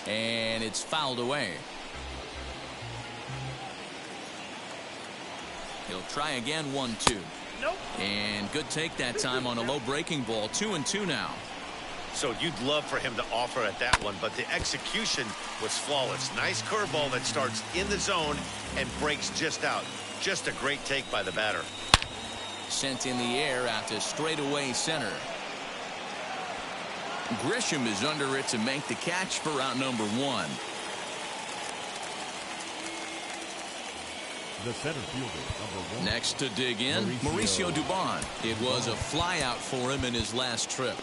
And it's fouled away. He'll try again. 1-2. Nope. And good take that time on a low breaking ball. 2-2 now. So you'd love for him to offer at that one, but the execution was flawless. Nice curveball that starts in the zone and breaks just out. Just a great take by the batter. Sent in the air out to straightaway center. Grisham is under it to make the catch for out number 1. The center fielder, number 1. Next to dig in, Mauricio Dubon. It was a flyout for him in his last trip.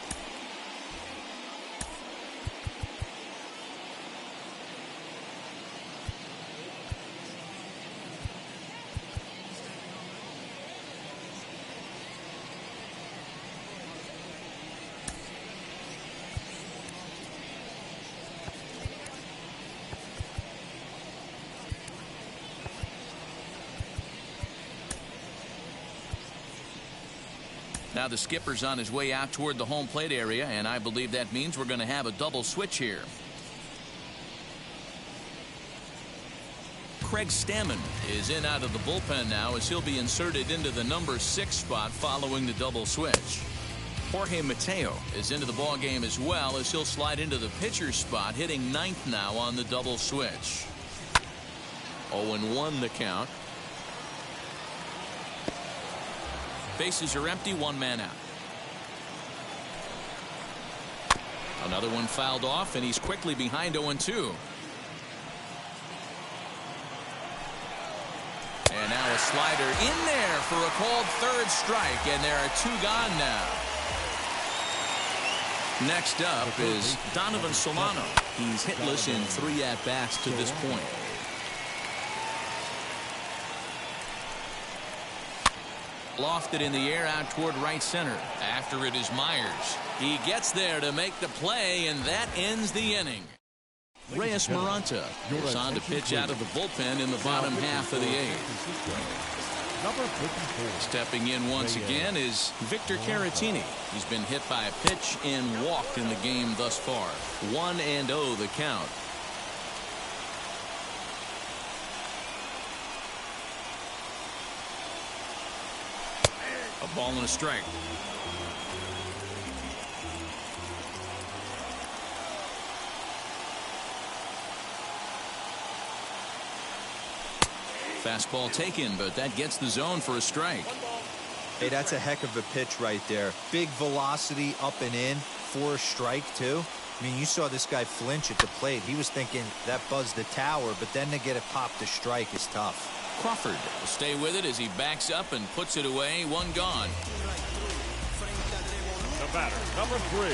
Now the skipper's on his way out toward the home plate area, and I believe that means we're going to have a double switch here. Craig Stammen is in out of the bullpen now as he'll be inserted into the number 6 spot following the double switch. Jorge Mateo is into the ball game as well as he'll slide into the pitcher's spot, hitting 9th now on the double switch. 0-1 the count. Bases are empty, 1 man out. Another one fouled off, and he's quickly behind 0-2. And now a slider in there for a called 3rd strike, and there are 2 gone now. Next up is Donovan Solano. He's hitless in 3 at-bats to this point. Lofted in the air out toward right center. After it is Myers. He gets there to make the play, and that ends the inning. Reyes Maranta is on to pitch out of the bullpen in the bottom half of the 8th. Number 54. Stepping in once again is Victor Caratini. He's been hit by a pitch and walked in the game thus far. 1-0 the count. A ball and a strike. Fastball taken, but that gets the zone for a strike. Hey, that's a heck of a pitch right there. Big velocity up and in for a strike, too. I mean, you saw this guy flinch at the plate. He was thinking that buzzed the tower, but then to get it popped to strike is tough. Crawford will stay with it as he backs up and puts it away. One gone. The batter, number 3.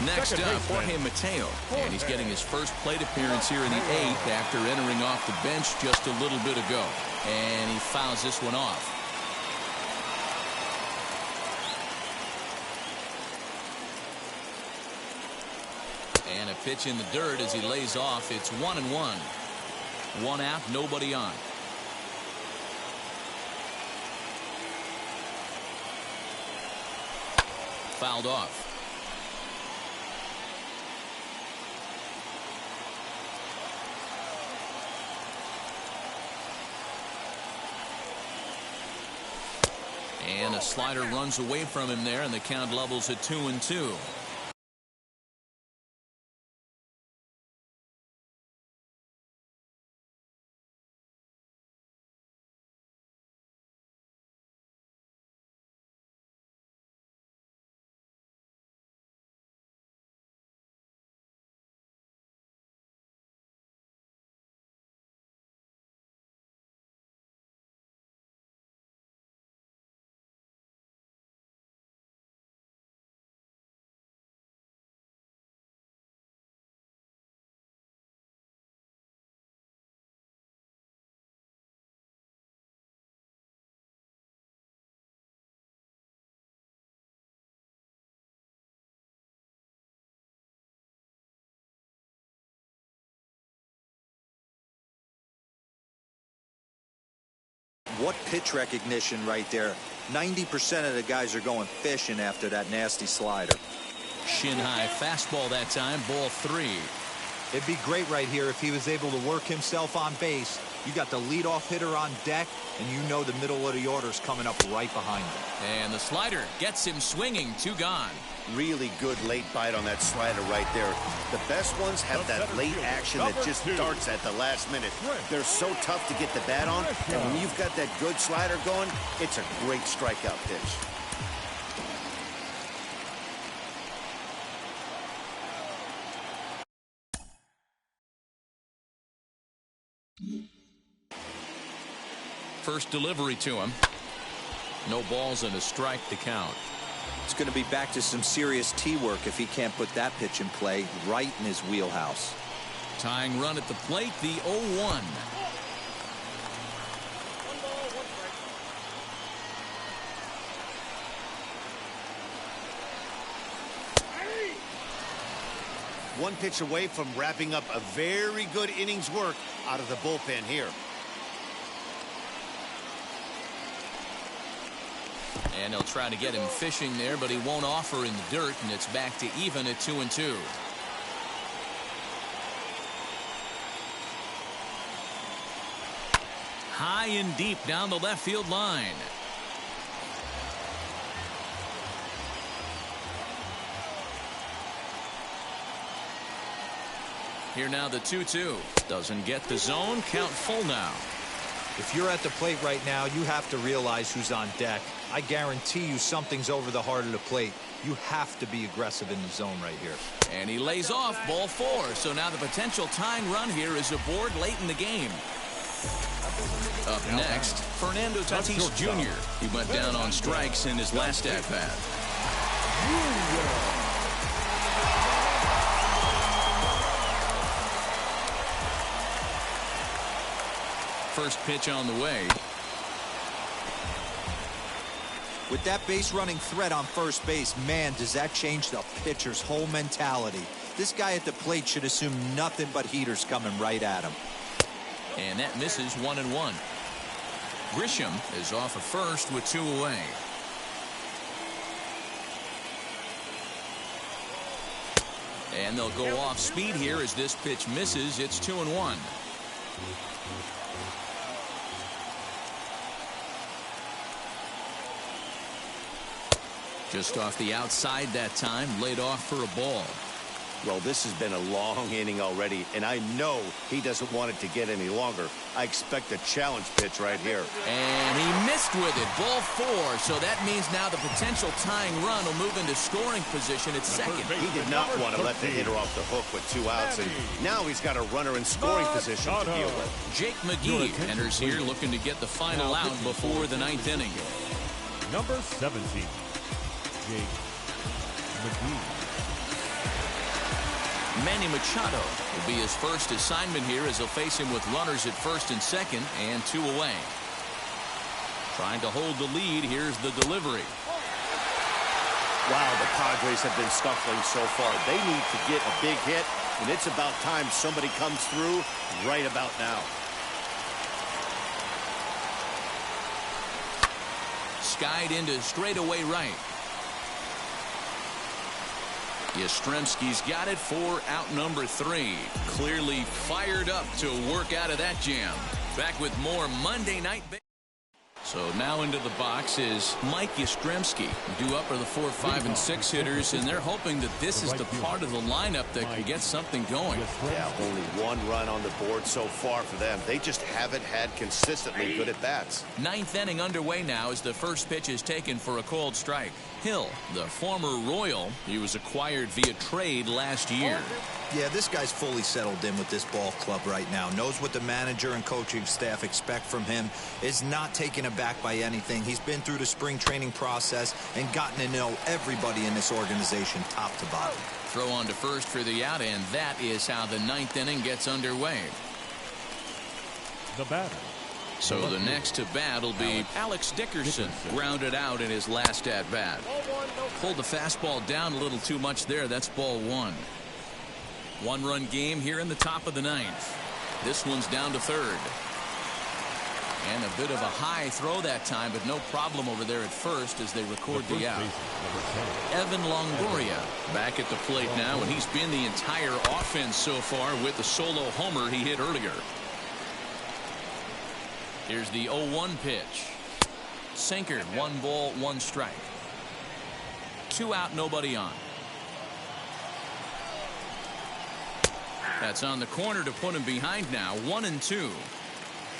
Next up, Jorge Mateo. And he's getting his first plate appearance here in the 8th after entering off the bench just a little bit ago. And he fouls this one off. And a pitch in the dirt as he lays off. It's 1-1. 1 out, nobody on. Fouled off. And a slider runs away from him there, and the count levels at 2-2. What pitch recognition right there. 90% of the guys are going fishing after that nasty slider. Shin high fastball that time, ball 3. It'd be great right here if he was able to work himself on base. You got the leadoff hitter on deck, and you know the middle of the order's coming up right behind him. And the slider gets him swinging. 2 gone. Really good late bite on that slider right there. The best ones have that late action that just darts at the last minute. They're so tough to get the bat on, and when you've got that good slider going, it's a great strikeout pitch. First delivery to him. No balls and a strike to count. It's going to be back to some serious tee work if he can't put that pitch in play right in his wheelhouse. Tying run at the plate, the 0-1. One pitch away from wrapping up a very good innings work out of the bullpen here. And he'll try to get him fishing there, but he won't offer in the dirt, and it's back to even at 2-2. High and deep down the left field line. Here now the 2-2. Doesn't get the zone. Count full now. If you're at the plate right now, you have to realize who's on deck. I guarantee you something's over the heart of the plate. You have to be aggressive in the zone right here. And he lays off, ball 4. So now the potential tying run here is aboard late in the game. Up next, Fernando Tatis Jr. He went down on strikes in his last at-bat. First pitch on the way. With that base running threat on first base, man, does that change the pitcher's whole mentality. This guy at the plate should assume nothing but heaters coming right at him. And that misses 1-1. Grisham is off of first with 2 away. And they'll go off speed here as this pitch misses. It's 2-1. Just off the outside that time, laid off for a ball. Well, this has been a long inning already, and I know he doesn't want it to get any longer. I expect a challenge pitch right here. And he missed with it. Ball 4. So that means now the potential tying run will move into scoring position at second. He did not want to let the hitter off the hook with 2 outs, and now he's got a runner in scoring position to deal with. Jake McGee enters here looking to get the final out before the 9th inning. Number 17, Jake McGee. Manny Machado will be his first assignment here as he'll face him with runners at first and second and 2 away. Trying to hold the lead. Here's the delivery. Wow, the Padres have been scuffling so far. They need to get a big hit, and it's about time somebody comes through right about now. Skied into straightaway right. Yastrzemski's got it for out number 3. Clearly fired up to work out of that jam. Back with more Monday Night Baseball. So now into the box is Mike Yastrzemski. Due up are the 4, 5, and 6 hitters, and they're hoping that this is the part of the lineup that can get something going. Yeah, only 1 run on the board so far for them. They just haven't had consistently good at-bats. 9th inning underway now as the first pitch is taken for a called strike. Hill, the former Royal, he was acquired via trade last year. Yeah, this guy's fully settled in with this ball club right now. Knows what the manager and coaching staff expect from him. Is not taken aback by anything. He's been through the spring training process and gotten to know everybody in this organization top to bottom. Throw on to first for the out, and that is how the 9th inning gets underway. The batter. So the next to bat will be Alex Dickerson. Grounded out in his last at bat. Pulled the fastball down a little too much there. That's ball 1. 1-run game here in the top of the 9th. This one's down to third. And a bit of a high throw that time, but no problem over there at first as they record the out. Evan Longoria back at the plate now, and he's been the entire offense so far with the solo homer he hit earlier. Here's the 0-1 pitch. Sinker, 1 ball, 1 strike. 2 out, nobody on. That's on the corner to put him behind now. 1-2.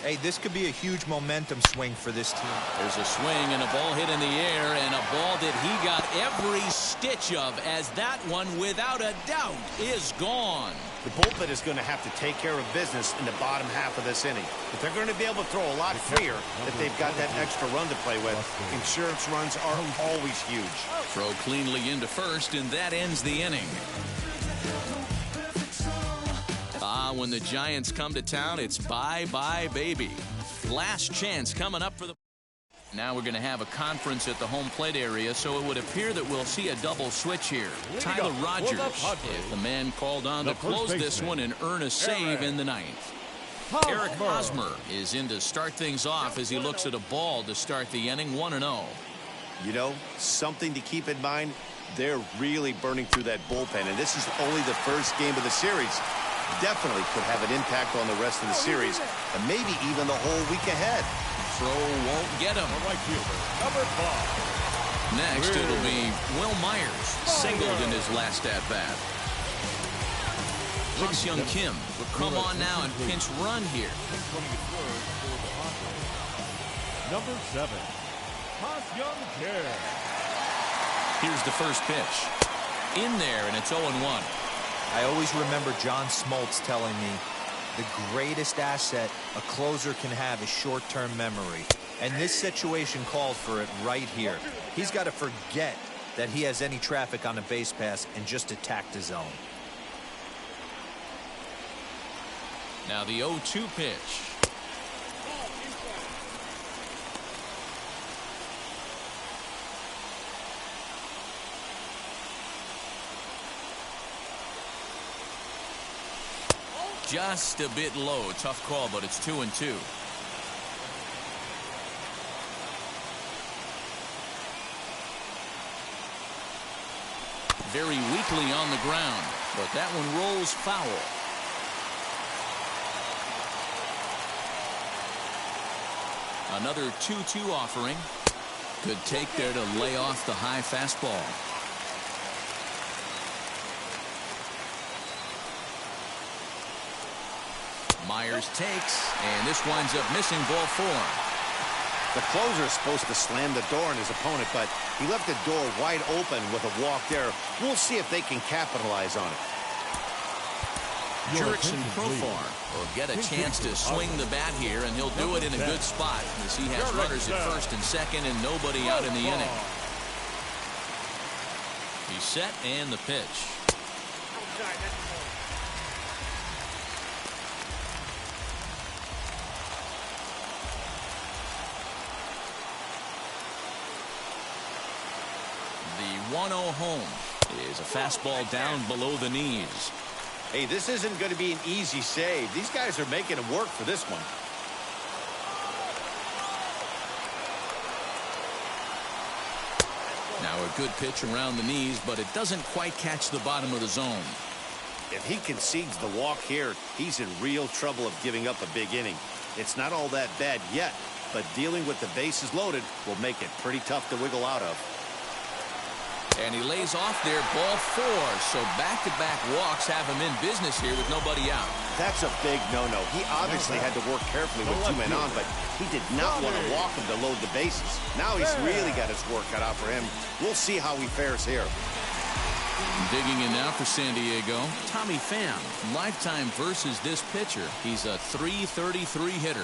Hey, this could be a huge momentum swing for this team. There's a swing and a ball hit in the air, and a ball that he got every stitch of, as that one, without a doubt, is gone. The bullpen is going to have to take care of business in the bottom half of this inning. If they're going to be able to throw a lot freer, if they've got that extra run to play with, insurance runs are always huge. Throw cleanly into first, and that ends the inning. When the Giants come to town, it's bye-bye, baby. Last chance coming up for the... Now we're going to have a conference at the home plate area, so it would appear that we'll see a double switch here. Tyler Rogers is the man called on to close this one and earn a save in the 9th. Eric Hosmer is in to start things off as he looks at a ball to start the inning, 1-0. You know, something to keep in mind, they're really burning through that bullpen, and this is only the first game of the series. Definitely could have an impact on the rest of the series and maybe even the whole week ahead. Throw won't get him. Number 5. Next, it'll be Will Myers, singled in his last at-bat. Ha-Seong Kim will come on now and pinch run here. Number 7, Ha-Seong Kim. Here's the first pitch. In there, and it's 0-1. I always remember John Smoltz telling me the greatest asset a closer can have is short-term memory. And this situation called for it right here. He's got to forget that he has any traffic on a base pass and just attack the zone. Now the 0-2 pitch. Just a bit low. Tough call, but it's 2-2. Very weakly on the ground, but that one rolls foul. Another 2-2 offering. Good take there to lay off the high fastball. Myers takes, and this winds up missing ball 4. The closer is supposed to slam the door on his opponent, but he left the door wide open with a walk there. We'll see if they can capitalize on it. Jurickson Profar will get a chance to swing the bat here, and he'll do it in a good spot as he has runners at first and second and nobody out in the inning. He's set and the pitch. The 1-0 home is a fastball down below the knees. Hey, this isn't going to be an easy save. These guys are making it work for this one. Now a good pitch around the knees, but it doesn't quite catch the bottom of the zone. If he concedes the walk here, he's in real trouble of giving up a big inning. It's not all that bad yet, but dealing with the bases loaded will make it pretty tough to wiggle out of. And he lays off there, ball 4. So back-to-back walks have him in business here with nobody out. That's a big no-no. He obviously had to work carefully with 2 men on, but he did not want to walk him to load the bases. Now he's really got his work cut out for him. We'll see how he fares here. Digging in now for San Diego, Tommy Pham. Lifetime versus this pitcher. He's a .333 hitter.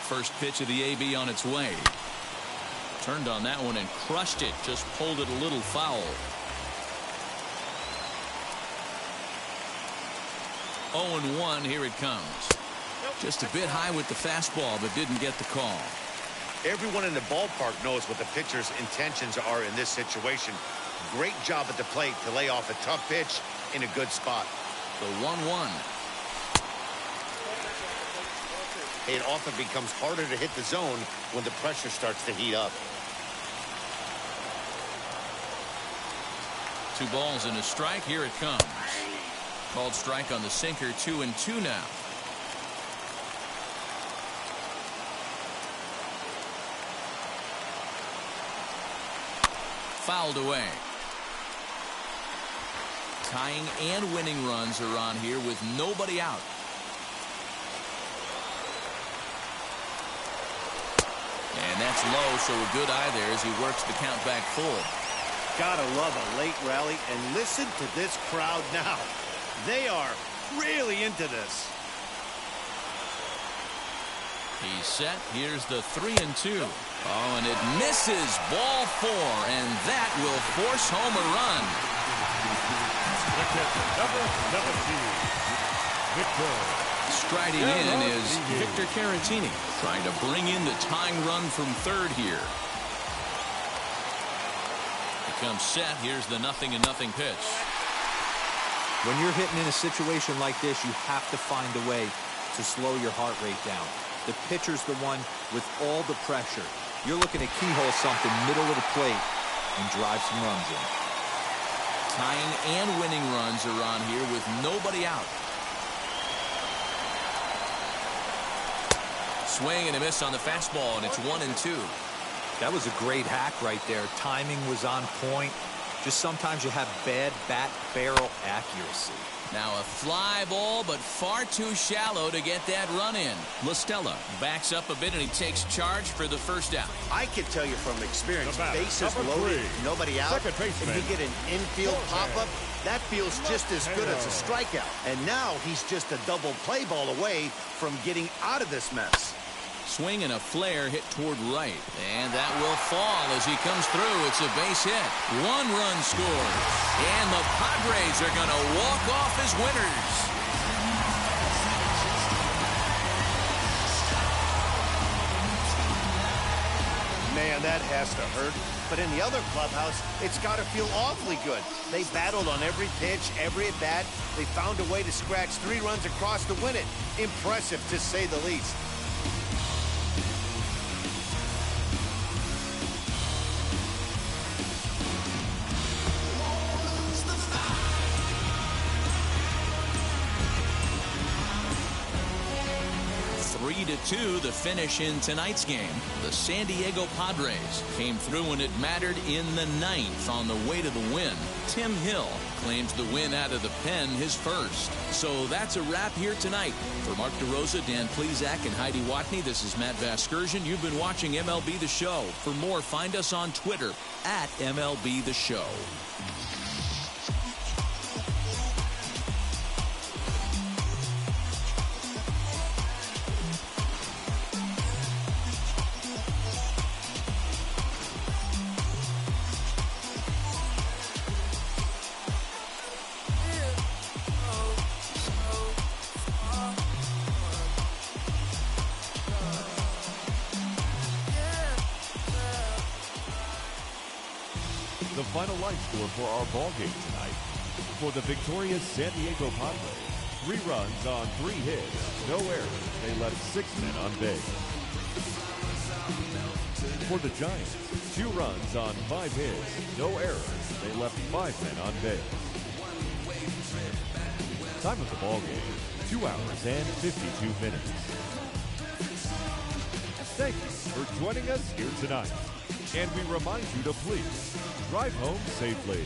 First pitch of the AB on its way. Turned on that one and crushed it. Just pulled it a little foul. 0-1. Here it comes. Just a bit high with the fastball, but didn't get the call. Everyone in the ballpark knows what the pitcher's intentions are in this situation. Great job at the plate to lay off a tough pitch in a good spot. The 1-1. It often becomes harder to hit the zone when the pressure starts to heat up. 2 balls and a strike. Here it comes. Called strike on the sinker. 2-2 now. Fouled away. Tying and winning runs are on here with nobody out. And that's low, so a good eye there as he works the count back full. Gotta love a late rally, and listen to this crowd now. They are really into this. He's set. Here's the 3-2. Oh, and it misses ball 4, and that will force home a run. Number 17, Victor. Striding in is Victor Caratini, trying to bring in the tying run from third here. Becomes set. Here's the 0-0 pitch. When you're hitting in a situation like this, you have to find a way to slow your heart rate down. The pitcher's the one with all the pressure. You're looking to keyhole something middle of the plate and drive some runs in. Tying and winning runs are on here with nobody out. Swing and a miss on the fastball, and it's 1-2. That was a great hack right there. Timing was on point. Just sometimes you have bad bat barrel accuracy. Now a fly ball, but far too shallow to get that run in. LaStella backs up a bit, and he takes charge for the first out. I can tell you from experience, bases loaded, nobody out, and you get an infield pop-up, that feels just as good as a strikeout. And now he's just a double play ball away from getting out of this mess. Swing and a flare hit toward right, and that will fall as he comes through. It's a base hit. 1 run scored, and the Padres are going to walk off as winners. Man, that has to hurt. But in the other clubhouse, it's got to feel awfully good. They battled on every pitch, every at-bat. They found a way to scratch 3 runs across to win it. Impressive, to say the least. 3-2 the finish in tonight's game. The San Diego Padres came through when it mattered in the 9th on the way to the win. Tim Hill claims the win out of the pen his first. So that's a wrap here tonight. For Mark DeRosa, Dan Plezak, and Heidi Watney, this is Matt Vasgersian. You've been watching MLB The Show. For more, find us on Twitter at MLB The Show. The final line score for our ball game tonight. For the victorious San Diego Padres, 3 runs on 3 hits, no errors. They left 6 men on base. For the Giants, 2 runs on 5 hits, no errors. They left 5 men on base. Time of the ball game, 2 hours and 52 minutes. Thank you for joining us here tonight. And we remind you to please drive home safely.